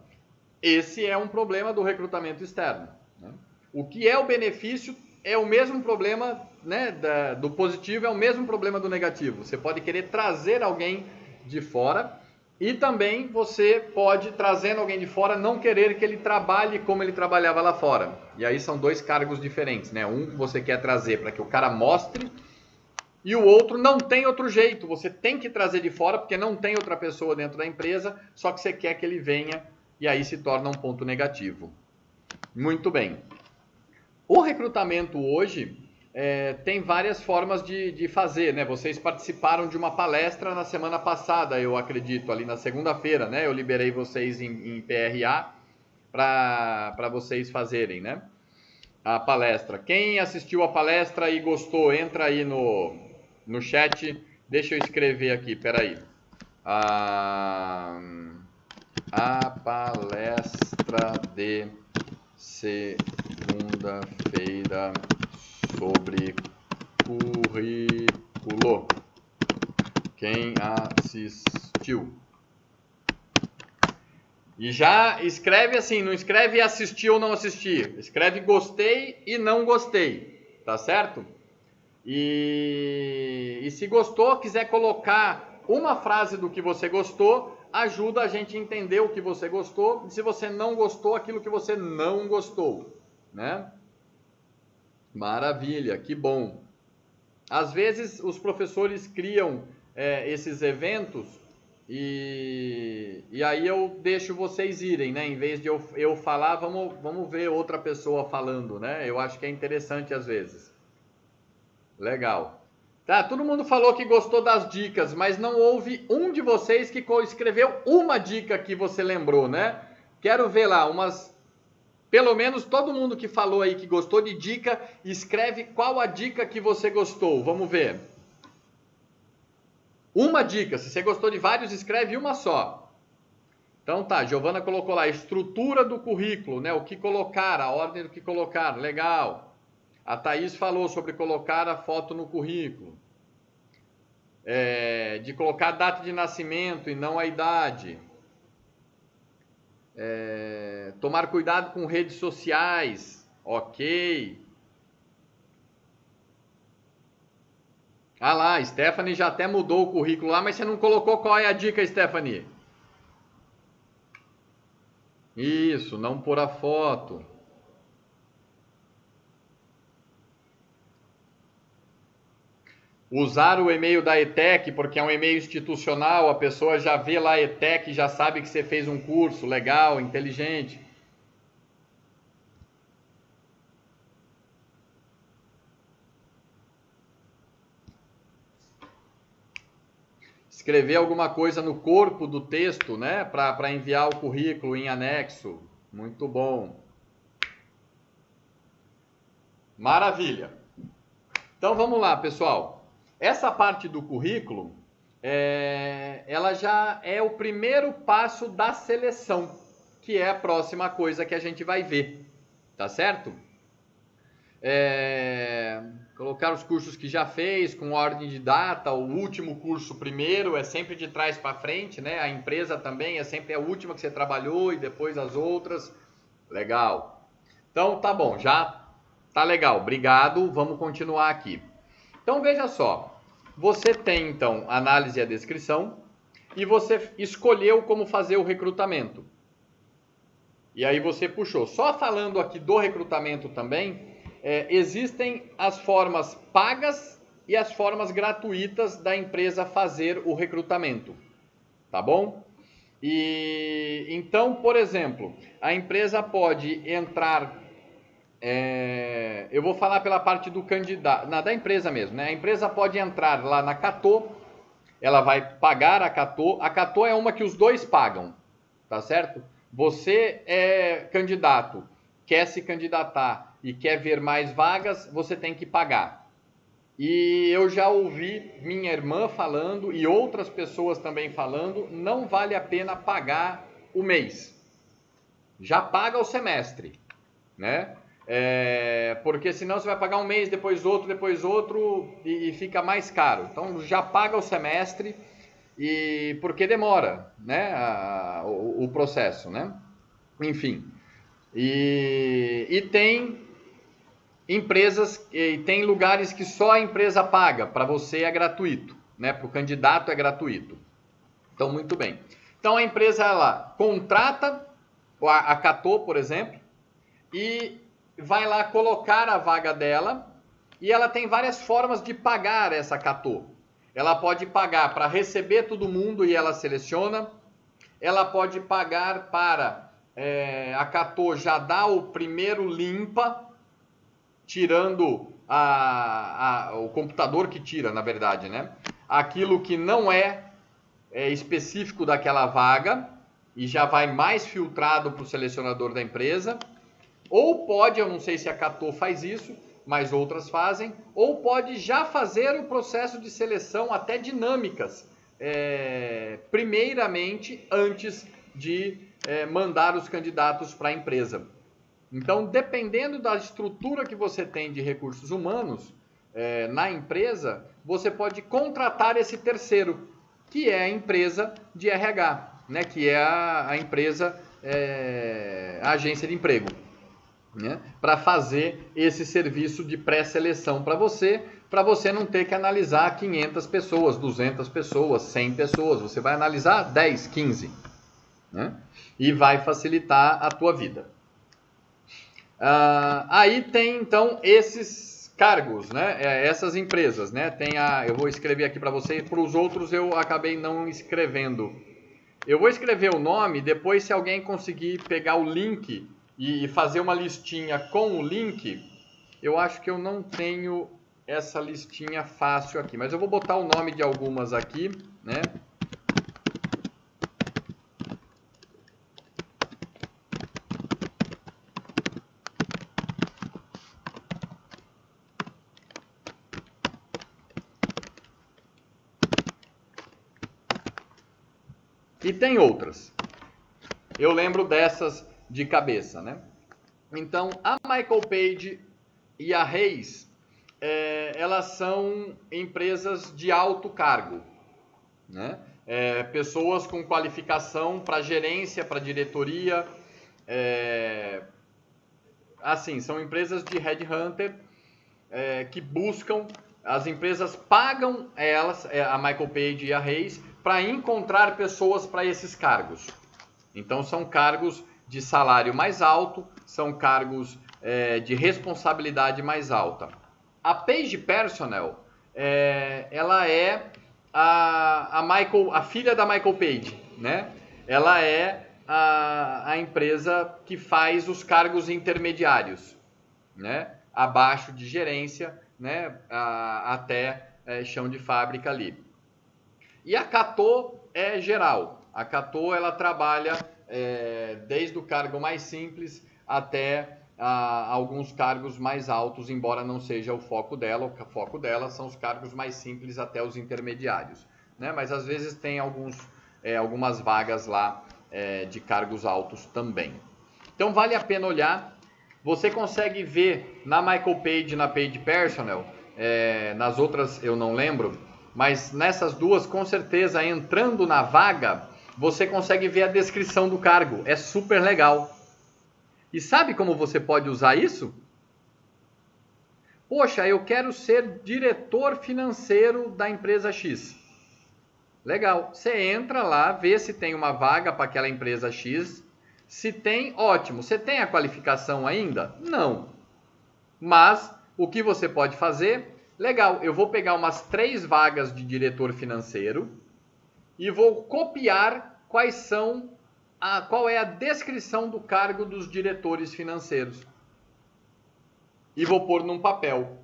esse é um problema do recrutamento externo, né? O que é o benefício é o mesmo problema, né, do positivo, é o mesmo problema do negativo. Você pode querer trazer alguém de fora e também você pode, trazendo alguém de fora, não querer que ele trabalhe como ele trabalhava lá fora. E aí são 2 cargos diferentes, né? Um que você quer trazer para que o cara mostre e o outro não tem outro jeito. Você tem que trazer de fora porque não tem outra pessoa dentro da empresa, só que você quer que ele venha e aí se torna um ponto negativo. Muito bem. O recrutamento hoje tem várias formas de fazer, né? Vocês participaram de uma palestra na semana passada, eu acredito, ali na segunda-feira, né? Eu liberei vocês em PRA para vocês fazerem, né? A palestra. Quem assistiu a palestra e gostou, entra aí no chat. Deixa eu escrever aqui, peraí. A palestra de segunda-feira sobre currículo. Quem assistiu? E já escreve assim, não escreve assistir ou não assistir. Escreve gostei e não gostei, tá certo? E se gostou, quiser colocar uma frase do que você gostou, ajuda a gente a entender o que você gostou. E se você não gostou, aquilo que você não gostou, né? Maravilha, que bom. Às vezes os professores criam esses eventos e aí eu deixo vocês irem, né? Em vez de eu falar, vamos ver outra pessoa falando, né? Eu acho que é interessante às vezes. Legal. Tá, todo mundo falou que gostou das dicas, mas não houve um de vocês que escreveu uma dica que você lembrou, né? Quero ver lá pelo menos todo mundo que falou aí que gostou de dica, escreve qual a dica que você gostou. Vamos ver. Uma dica. Se você gostou de vários, escreve uma só. Então tá, Giovana colocou lá, estrutura do currículo, né? O que colocar, a ordem do que colocar. Legal. A Thaís falou sobre colocar a foto no currículo. De colocar a data de nascimento e não a idade. Tomar cuidado com redes sociais. Ok. Ah lá, Stephanie já até mudou o currículo lá, mas você não colocou qual é a dica, Stephanie? Isso, não pôr a foto. Usar o e-mail da ETEC, porque é um e-mail institucional, a pessoa já vê lá a ETEC, já sabe que você fez um curso, legal, inteligente. Escrever alguma coisa no corpo do texto, né, para enviar o currículo em anexo. Muito bom. Maravilha. Então vamos lá, pessoal. Essa parte do currículo, ela já é o primeiro passo da seleção, que é a próxima coisa que a gente vai ver, tá certo? Colocar os cursos que já fez, com ordem de data, o último curso primeiro, é sempre de trás para frente, né? A empresa também é sempre a última que você trabalhou e depois as outras. Legal. Então tá bom, já tá legal, obrigado, vamos continuar aqui. Então veja só, você tem então análise e a descrição e você escolheu como fazer o recrutamento. E aí você puxou. Só falando aqui do recrutamento também, existem as formas pagas e as formas gratuitas da empresa fazer o recrutamento, tá bom? E então, por exemplo, a empresa pode entrar... eu vou falar pela parte do candidato, da empresa mesmo, né? A empresa pode entrar lá na Catô, ela vai pagar a Catô. A Catô é uma que os dois pagam, tá certo? Você é candidato, quer se candidatar e quer ver mais vagas, você tem que pagar. E eu já ouvi minha irmã falando e outras pessoas também falando, não vale a pena pagar o mês. Já paga o semestre, né? Porque senão você vai pagar um mês, depois outro e fica mais caro. Então já paga o semestre, porque demora, né, o processo, né? Enfim. E tem empresas, e tem lugares que só a empresa paga, para você é gratuito, né? Para o candidato é gratuito. Então, muito bem. Então a empresa ela contrata a Catô, por exemplo, e vai lá colocar a vaga dela, e ela tem várias formas de pagar essa Catô. Ela pode pagar para receber todo mundo e ela seleciona. Ela pode pagar para a Catô já dar o primeiro limpa, tirando o computador que tira, na verdade, né? Aquilo que não é específico daquela vaga e já vai mais filtrado para o selecionador da empresa. Ou pode, eu não sei se a Catô faz isso, mas outras fazem, ou pode já fazer o processo de seleção até dinâmicas, primeiramente antes de mandar os candidatos para a empresa. Então, dependendo da estrutura que você tem de recursos humanos na empresa, você pode contratar esse terceiro, que é a empresa de RH, né? Que é a empresa, a agência de emprego, né? Para fazer esse serviço de pré-seleção para você não ter que analisar 500 pessoas, 200 pessoas, 100 pessoas. Você vai analisar 10, 15, né? E vai facilitar a tua vida. Aí tem, então, esses cargos, né? Essas empresas, né? Eu vou escrever aqui para você, para os outros eu acabei não escrevendo. Eu vou escrever o nome, depois se alguém conseguir pegar o link e fazer uma listinha com o link, eu acho que eu não tenho essa listinha fácil aqui, mas eu vou botar o nome de algumas aqui, né? E tem outras. Eu lembro dessas de cabeça, né? Então, a Michael Page e a Reis, elas são empresas de alto cargo, né? Pessoas com qualificação para gerência, para diretoria, assim, são empresas de headhunter que buscam, as empresas pagam elas, a Michael Page e a Reis, para encontrar pessoas para esses cargos. Então, são cargos de salário mais alto, são cargos de responsabilidade mais alta. A Page Personnel, ela é a filha da Michael Page, né? Ela é a empresa que faz os cargos intermediários, né? Abaixo de gerência, né? Até chão de fábrica ali. E a Catô é geral. A Catô, ela trabalha desde o cargo mais simples até alguns cargos mais altos, embora não seja o foco dela. O foco dela são os cargos mais simples até os intermediários, né? Mas às vezes tem algumas vagas lá de cargos altos também. Então vale a pena olhar. Você consegue ver na Michael Page, na Page Personnel, nas outras eu não lembro, mas nessas duas, com certeza, entrando na vaga, você consegue ver a descrição do cargo. É super legal. E sabe como você pode usar isso? Poxa, eu quero ser diretor financeiro da empresa X. Legal. Você entra lá, vê se tem uma vaga para aquela empresa X. Se tem, ótimo. Você tem a qualificação ainda? Não. Mas o que você pode fazer? Legal, eu vou pegar umas 3 vagas de diretor financeiro e vou copiar qual é a descrição do cargo dos diretores financeiros. E vou pôr num papel.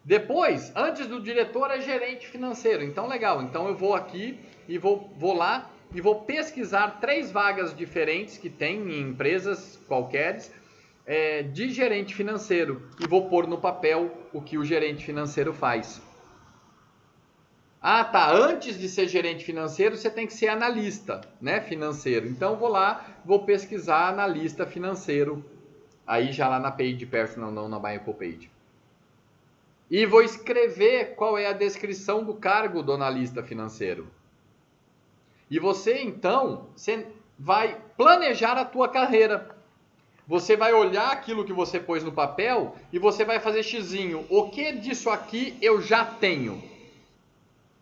Depois, antes do diretor é gerente financeiro. Então, legal. Então, eu vou aqui e vou lá e vou pesquisar 3 vagas diferentes que tem em empresas qualqueres de gerente financeiro e vou pôr no papel o que o gerente financeiro faz. Ah, tá. Antes de ser gerente financeiro, você tem que ser analista, né, financeiro. Então, vou lá, vou pesquisar analista financeiro. Aí já lá na Page Personnel, não na Michael Page. E vou escrever qual é a descrição do cargo do analista financeiro. E você, então, você vai planejar a tua carreira. Você vai olhar aquilo que você pôs no papel e você vai fazer xizinho. O que disso aqui eu já tenho?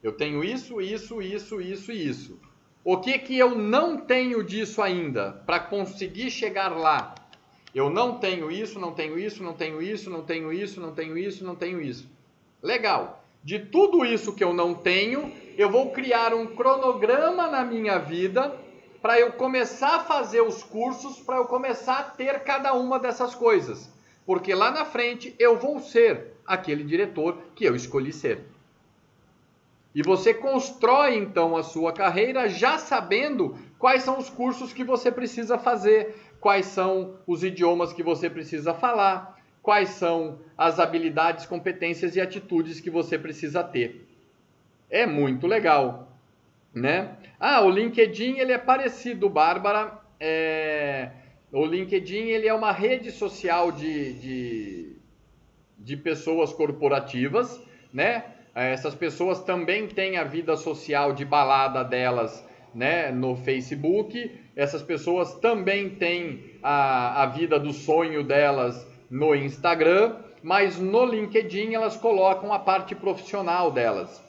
Eu tenho isso, isso, isso, isso e isso. O que eu não tenho disso ainda para conseguir chegar lá? Eu não tenho isso, não tenho isso, não tenho isso, não tenho isso, não tenho isso, não tenho isso. Legal. De tudo isso que eu não tenho, eu vou criar um cronograma na minha vida para eu começar a fazer os cursos, para eu começar a ter cada uma dessas coisas. Porque lá na frente eu vou ser aquele diretor que eu escolhi ser. E você constrói então a sua carreira já sabendo quais são os cursos que você precisa fazer, quais são os idiomas que você precisa falar, quais são as habilidades, competências e atitudes que você precisa ter. É muito legal, né? O LinkedIn ele é parecido, Bárbara. O LinkedIn ele é uma rede social de pessoas corporativas, né? Essas pessoas também têm a vida social de balada delas, né, no Facebook. Essas pessoas também têm a vida do sonho delas no Instagram, mas no LinkedIn elas colocam a parte profissional delas.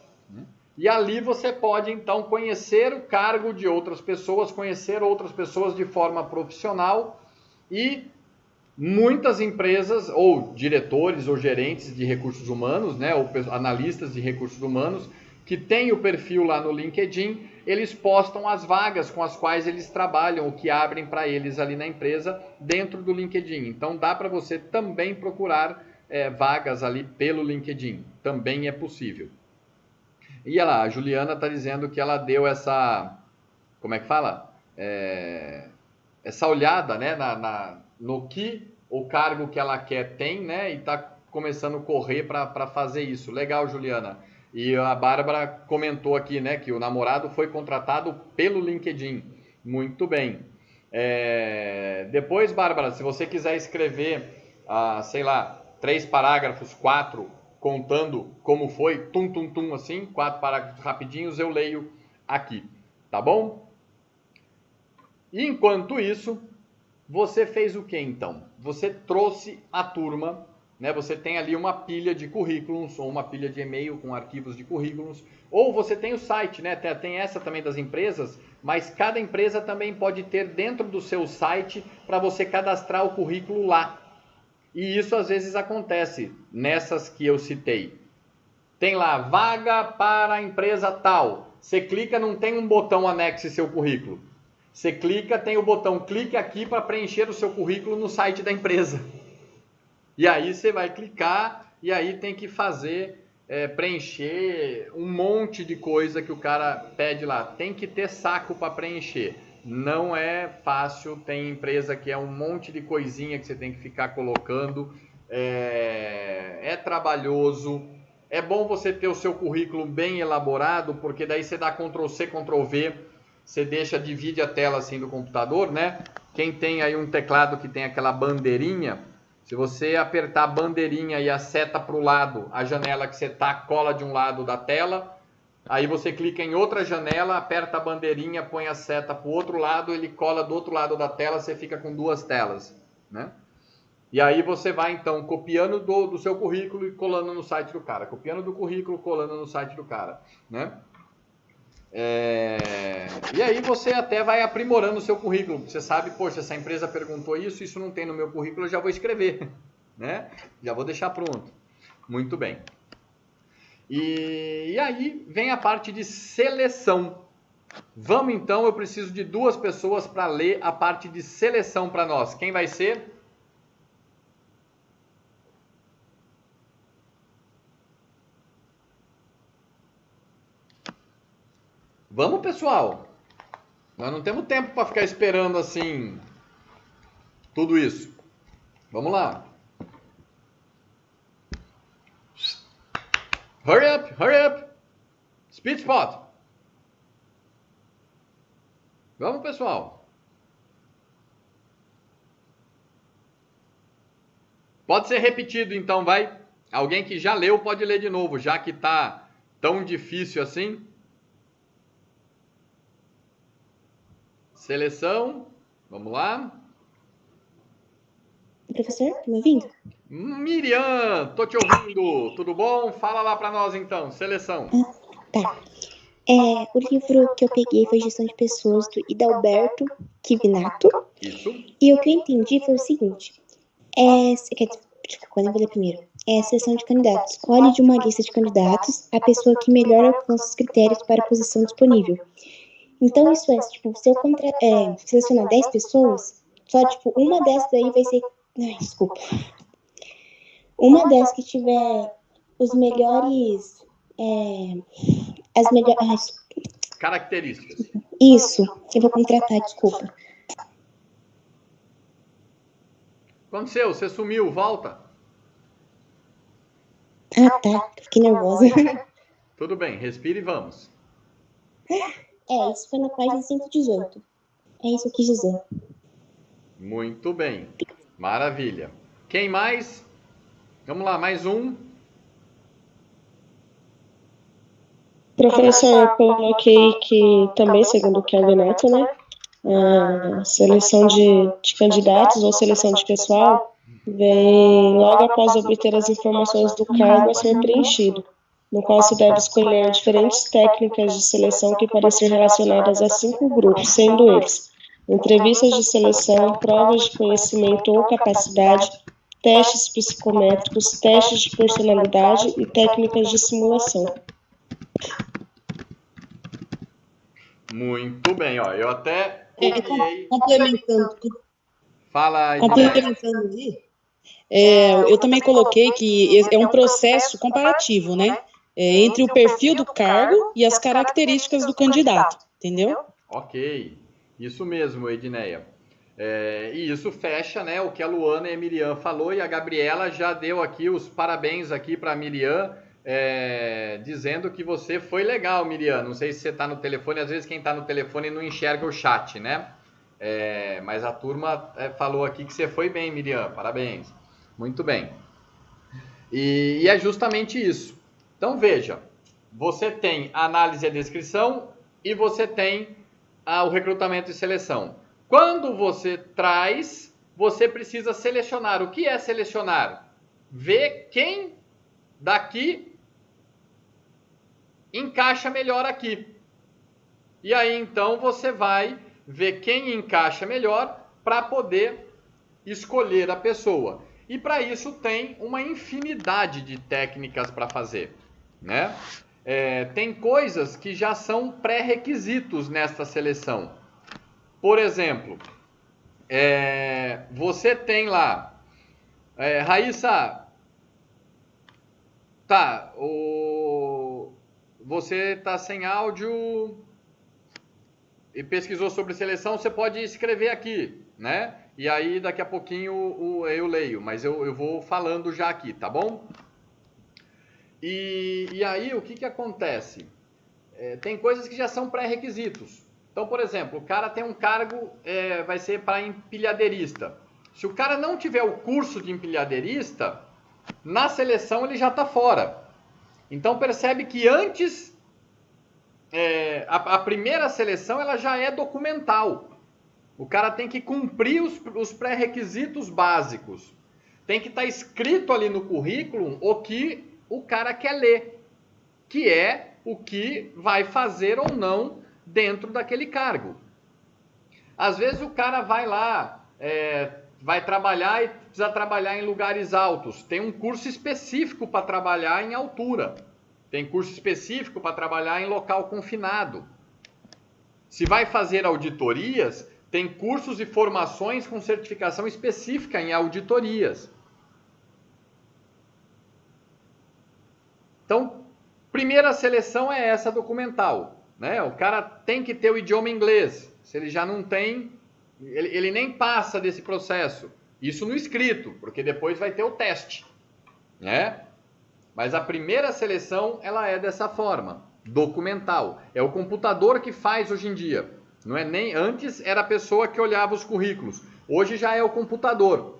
E ali você pode, então, conhecer o cargo de outras pessoas, conhecer outras pessoas de forma profissional e muitas empresas, ou diretores ou gerentes de recursos humanos, né, ou analistas de recursos humanos, que têm o perfil lá no LinkedIn, eles postam as vagas com as quais eles trabalham, o que abrem para eles ali na empresa dentro do LinkedIn. Então dá para você também procurar vagas ali pelo LinkedIn, também é possível. E olha lá, a Juliana está dizendo que ela deu essa, como é que fala? Essa olhada, né, no que o cargo que ela quer tem, né, e está começando a correr para fazer isso. Legal, Juliana. E a Bárbara comentou aqui, né, que o namorado foi contratado pelo LinkedIn. Muito bem. Depois, Bárbara, se você quiser escrever, sei lá, 3 parágrafos, 4, contando como foi, assim, 4 parágrafos rapidinhos, eu leio aqui, tá bom? E enquanto isso, você fez o que então? Você trouxe a turma, né? Você tem ali uma pilha de currículos, ou uma pilha de e-mail com arquivos de currículos, ou você tem o site, né? Tem essa também das empresas, mas cada empresa também pode ter dentro do seu site para você cadastrar o currículo lá. E isso às vezes acontece nessas que eu citei. Tem lá, vaga para a empresa tal. Você clica, não tem um botão anexe seu currículo. Você clica, tem o botão clique aqui para preencher o seu currículo no site da empresa. E aí você vai clicar e aí tem que fazer, preencher um monte de coisa que o cara pede lá. Tem que ter saco para preencher. Não é fácil, tem empresa que é um monte de coisinha que você tem que ficar colocando. É trabalhoso. É bom você ter o seu currículo bem elaborado, porque daí você dá Ctrl+C, Ctrl+V. Você divide a tela assim do computador, né? Quem tem aí um teclado que tem aquela bandeirinha, se você apertar a bandeirinha e a seta para o lado, a janela que você tá cola de um lado da tela, aí você clica em outra janela, aperta a bandeirinha, põe a seta para o outro lado, ele cola do outro lado da tela, você fica com 2 telas, né? E aí você vai então copiando do seu currículo e colando no site do cara, copiando do currículo, colando no site do cara, né? E aí você até vai aprimorando o seu currículo. Você sabe, poxa, essa empresa perguntou isso não tem no meu currículo, eu já vou escrever, né? Já vou deixar pronto. Muito bem. E aí vem a parte de seleção. Vamos então, eu preciso de 2 pessoas para ler a parte de seleção para nós. Quem vai ser? Vamos, pessoal. Nós não temos tempo para ficar esperando assim tudo isso. Vamos lá. Hurry up, hurry up. Speed spot. Vamos, pessoal. Pode ser repetido, então, vai. Alguém que já leu pode ler de novo, já que tá tão difícil assim. Seleção, vamos lá. Professor, tá me ouvindo? Miriam, tô te ouvindo. Tudo bom? Fala lá para nós então. Seleção. Tá. O livro que eu peguei foi Gestão de Pessoas, do Idalberto Chivinato. Isso. E o que eu entendi foi o seguinte. Quando eu vou ler primeiro. Seleção de candidatos. Escolhe de uma lista de candidatos a pessoa que melhor alcança os critérios para a posição disponível. Então, isso tipo, se eu selecionar 10 pessoas, só, uma dessas aí vai ser... desculpa. Uma dessas que tiver os melhores... as melhores... características. Isso, eu vou contratar, desculpa. Aconteceu, você sumiu, volta. Ah, tá, fiquei nervosa. Tudo bem, respira e vamos. Isso foi na página 118. É isso que eu quis dizer. Muito bem. Maravilha. Quem mais? Vamos lá, mais um. Professor, eu coloquei que também, segundo o Kevin Neto, né? A seleção de candidatos ou seleção de pessoal vem logo após obter as informações do cargo a ser preenchido, no qual se deve escolher diferentes técnicas de seleção que podem ser relacionadas a 5 grupos, sendo eles entrevistas de seleção, provas de conhecimento ou capacidade, testes psicométricos, testes de personalidade e técnicas de simulação. Muito bem, ó. Eu até copiei. Complementando, Fala, complementando ali, eu também coloquei que é um processo comparativo, né? Entre o perfil do cargo e as características do candidato, entendeu? Ok, isso mesmo, Edneia. E isso fecha, né, o que a Luana e a Miriam falou, e a Gabriela já deu aqui os parabéns aqui para a Miriam, dizendo que você foi legal, Miriam. Não sei se você está no telefone, às vezes quem está no telefone não enxerga o chat, né? Mas a turma falou aqui que você foi bem, Miriam. Parabéns. Muito bem. E é justamente isso. Então veja, você tem a análise e a descrição e você tem o recrutamento e seleção. Quando você traz, você precisa selecionar. O que é selecionar? Ver quem daqui encaixa melhor aqui. E aí então você vai ver quem encaixa melhor para poder escolher a pessoa. E para isso tem uma infinidade de técnicas para fazer, né? Tem coisas que já são pré-requisitos nesta seleção. Por exemplo, você tem lá, Raíssa, tá, você tá sem áudio e pesquisou sobre seleção, você pode escrever aqui, né? E aí daqui a pouquinho eu leio, mas eu vou falando já aqui, tá bom? E aí o que acontece? Tem coisas que já são pré-requisitos. Então, por exemplo, o cara tem um cargo, vai ser para empilhadeirista. Se o cara não tiver o curso de empilhadeirista, na seleção ele já está fora. Então percebe que antes, a primeira seleção ela já é documental. O cara tem que cumprir os pré-requisitos básicos. Tem que estar escrito ali no currículo o que o cara quer ler, que é o que vai fazer ou não dentro daquele cargo. Às vezes o cara vai lá, vai trabalhar e precisa trabalhar em lugares altos. Tem um curso específico para trabalhar em altura. Tem curso específico para trabalhar em local confinado. Se vai fazer auditorias, tem cursos e formações com certificação específica em auditorias. Então, primeira seleção é essa documental, né? O cara tem que ter o idioma inglês. Se ele já não tem, ele nem passa desse processo. Isso no escrito, porque depois vai ter o teste, né? Mas a primeira seleção, ela é dessa forma, documental. É o computador que faz hoje em dia. Não é nem antes era a pessoa que olhava os currículos. Hoje já é o computador.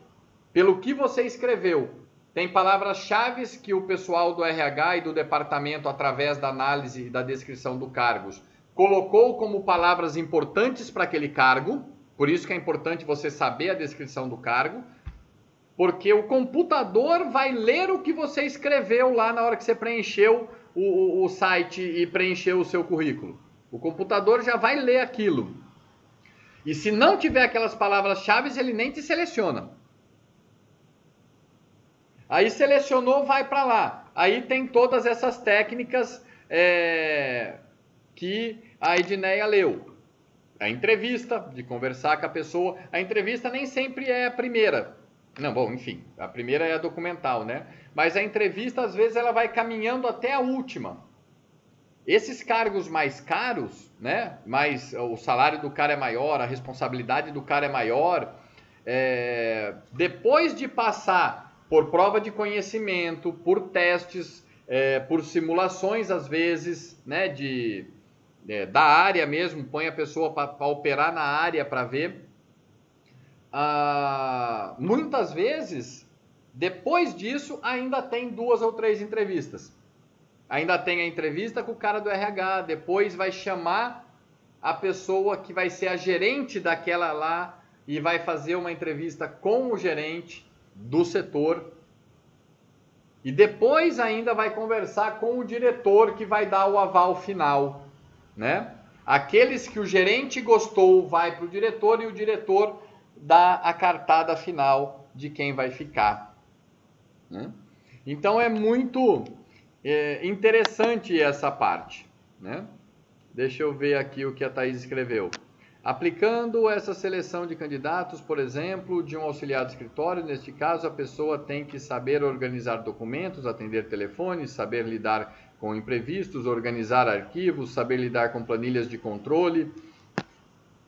Pelo que você escreveu, tem palavras-chave que o pessoal do RH e do departamento, através da análise e da descrição do cargos, colocou como palavras importantes para aquele cargo. Por isso que é importante você saber a descrição do cargo, porque o computador vai ler o que você escreveu lá na hora que você preencheu o site e preencheu o seu currículo. O computador já vai ler aquilo. E se não tiver aquelas palavras-chave, ele nem te seleciona. Aí selecionou, vai para lá. Aí tem todas essas técnicas que a Edneia leu. A entrevista, de conversar com a pessoa. A entrevista nem sempre é a primeira. Não, bom, enfim, a primeira é a documental, né? Mas a entrevista, às vezes, ela vai caminhando até a última. Esses cargos mais caros, né? Mas o salário do cara é maior, a responsabilidade do cara é maior. Depois de passar por prova de conhecimento, por testes, por simulações, às vezes, né? Da área mesmo, põe a pessoa para operar na área para ver. Muitas vezes, depois disso, ainda tem 2 ou 3 entrevistas. Ainda tem a entrevista com o cara do RH, depois vai chamar a pessoa que vai ser a gerente daquela lá e vai fazer uma entrevista com o gerente do setor. E depois ainda vai conversar com o diretor que vai dar o aval final, né? Aqueles que o gerente gostou vai para o diretor e o diretor dá a cartada final de quem vai ficar, né? Então é muito interessante essa parte, né? Deixa eu ver aqui o que a Thaís escreveu. Aplicando essa seleção de candidatos, por exemplo, de um auxiliar de escritório, neste caso a pessoa tem que saber organizar documentos, atender telefones, saber lidar com imprevistos, organizar arquivos, saber lidar com planilhas de controle.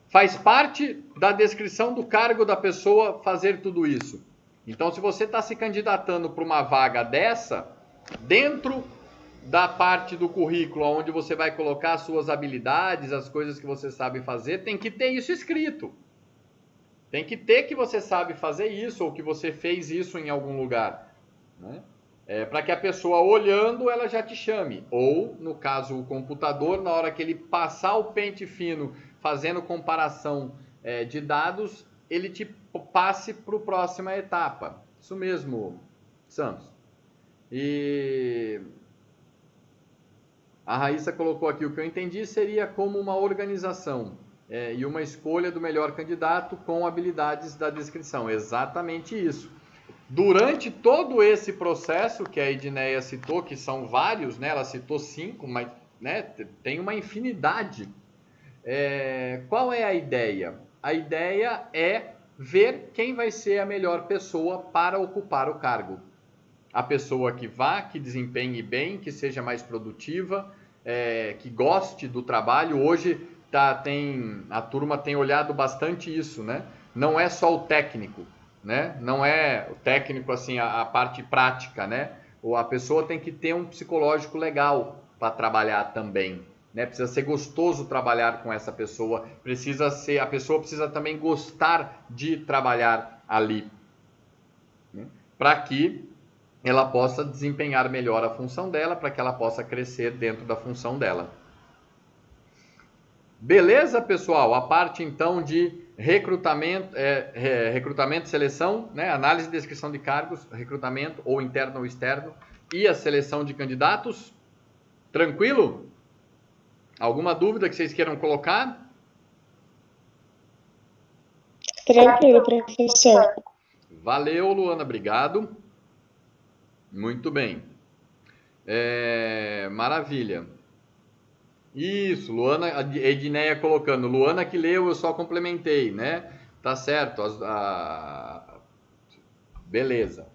Faz parte da descrição do cargo da pessoa fazer tudo isso. Então, se você está se candidatando para uma vaga dessa, dentro da parte do currículo, onde você vai colocar as suas habilidades, as coisas que você sabe fazer, tem que ter isso escrito. Tem que ter que você sabe fazer isso, ou que você fez isso em algum lugar, né? Para que a pessoa olhando, ela já te chame. Ou, no caso, o computador, na hora que ele passar o pente fino, fazendo comparação de dados, ele te passe para a próxima etapa. Isso mesmo, Santos. E a Raíssa colocou aqui, o que eu entendi seria como uma organização e uma escolha do melhor candidato com habilidades da descrição. Exatamente isso. Durante todo esse processo que a Edneia citou, que são vários, né? Ela citou 5, mas, né, tem uma infinidade. Qual é a ideia? A ideia é ver quem vai ser a melhor pessoa para ocupar o cargo. A pessoa que vá, que desempenhe bem, que seja mais produtiva, que goste do trabalho. Hoje a turma tem olhado bastante isso, né? Não é só o técnico, né? Não é o técnico assim, a parte prática, né? A pessoa tem que ter um psicológico legal para trabalhar também, né? Precisa ser gostoso trabalhar com essa pessoa, a pessoa precisa também gostar de trabalhar ali, né? Para que ela possa desempenhar melhor a função dela, para que ela possa crescer dentro da função dela. Beleza, pessoal? A parte então de recrutamento, recrutamento e seleção, né? Análise e descrição de cargos, recrutamento ou interno ou externo, e a seleção de candidatos. Tranquilo? Alguma dúvida que vocês queiram colocar? Tranquilo, professor. Valeu, Luana, obrigado. Muito bem. Maravilha. Isso, Luana, a Edneia colocando. Luana que leu, eu só complementei, né? Tá certo. Beleza.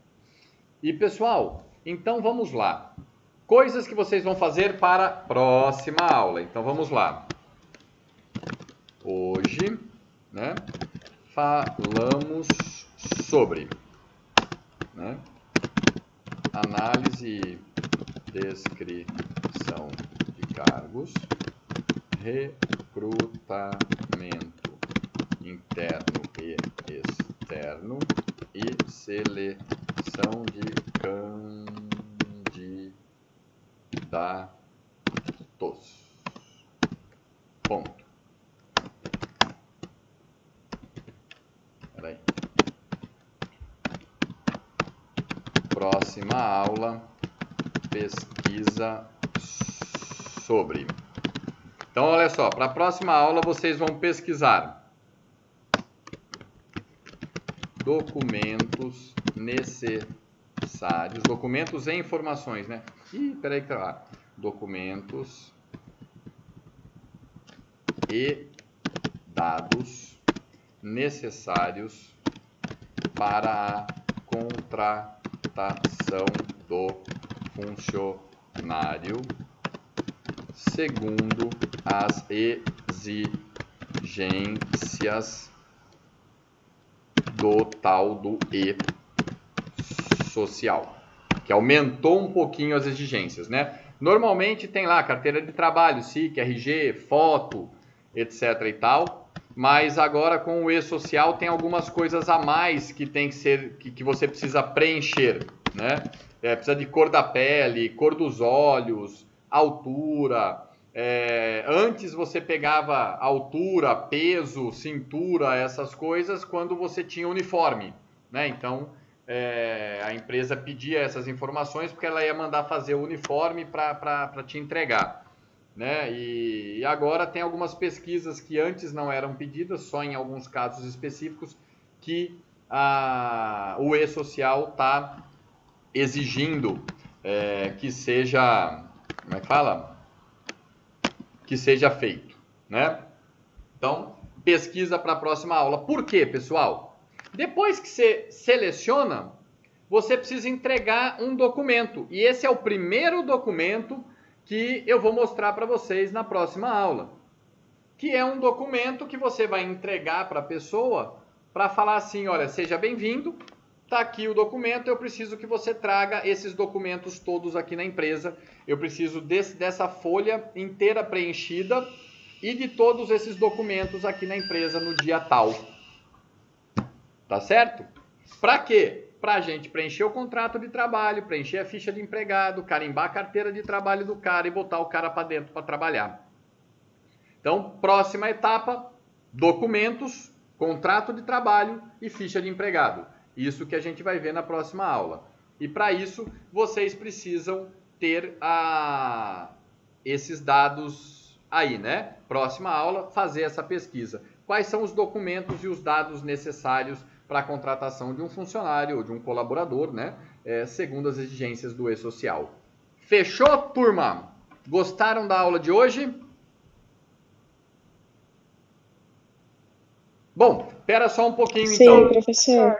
E, pessoal, então vamos lá. Coisas que vocês vão fazer para a próxima aula. Então, vamos lá. Hoje, né, falamos sobre, né, análise e descrição de cargos, recrutamento interno e externo e seleção de candidatos. Ponto. Peraí. Próxima aula, pesquisa sobre. Então, olha só, para a próxima aula vocês vão pesquisar documentos necessários, documentos e informações, né? Peraí, claro. Documentos e dados necessários para a contratação do funcionário segundo as exigências do tal do E-Social, que aumentou um pouquinho as exigências, né? Normalmente tem lá carteira de trabalho, SIC, RG, foto, etc e tal, mas agora com o E-Social tem algumas coisas a mais que tem que ser, que você precisa preencher, né? Precisa de cor da pele, cor dos olhos, altura. Antes você pegava altura, peso, cintura, essas coisas quando você tinha uniforme, né? Então a empresa pedia essas informações porque ela ia mandar fazer o uniforme para te entregar. né? E agora tem algumas pesquisas que antes não eram pedidas, só em alguns casos específicos, que o e-social está exigindo que seja, como é que fala? Que seja feito, né? Então, pesquisa para a próxima aula. Por quê, pessoal? Depois que você seleciona, você precisa entregar um documento. E esse é o primeiro documento que eu vou mostrar para vocês na próxima aula. Que é um documento que você vai entregar para a pessoa para falar assim, olha, seja bem-vindo, está aqui o documento, eu preciso que você traga esses documentos todos aqui na empresa. Eu preciso dessa folha inteira preenchida e de todos esses documentos aqui na empresa no dia tal. Tá certo? Para quê? Para a gente preencher o contrato de trabalho, preencher a ficha de empregado, carimbar a carteira de trabalho do cara e botar o cara para dentro para trabalhar. Então, próxima etapa, documentos, contrato de trabalho e ficha de empregado. Isso que a gente vai ver na próxima aula. E para isso, vocês precisam ter esses dados aí, né? Próxima aula, fazer essa pesquisa. Quais são os documentos e os dados necessários para a contratação de um funcionário ou de um colaborador, né? Segundo as exigências do e-social. Fechou, turma? Gostaram da aula de hoje? Bom, espera só um pouquinho. Sim, então. Professor.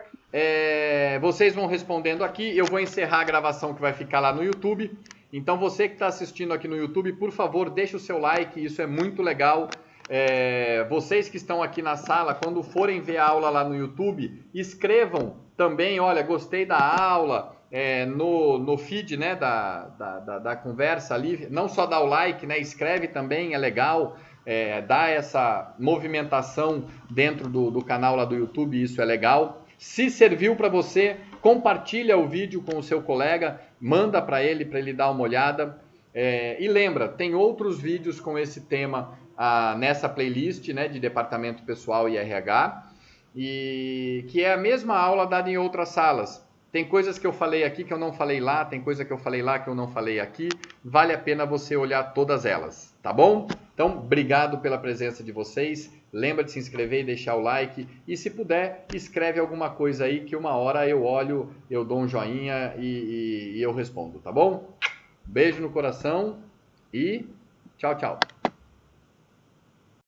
Vocês vão respondendo aqui, eu vou encerrar a gravação que vai ficar lá no YouTube. Então você que está assistindo aqui no YouTube, por favor, deixa o seu like, isso é muito legal. Vocês que estão aqui na sala, quando forem ver a aula lá no YouTube, escrevam também, olha, gostei da aula, no feed, né, da conversa ali, não só dá o like, né, escreve também, é legal, dá essa movimentação dentro do canal lá do YouTube, isso é legal. Se serviu para você, compartilha o vídeo com o seu colega, manda para ele dar uma olhada. E lembra, tem outros vídeos com esse tema nessa playlist, né, de Departamento Pessoal e RH, e que é a mesma aula dada em outras salas. Tem coisas que eu falei aqui que eu não falei lá, tem coisa que eu falei lá que eu não falei aqui. Vale a pena você olhar todas elas, tá bom? Então, obrigado pela presença de vocês. Lembra de se inscrever e deixar o like. E se puder, escreve alguma coisa aí que uma hora eu olho, eu dou um joinha e eu respondo, tá bom? Beijo no coração e tchau, tchau.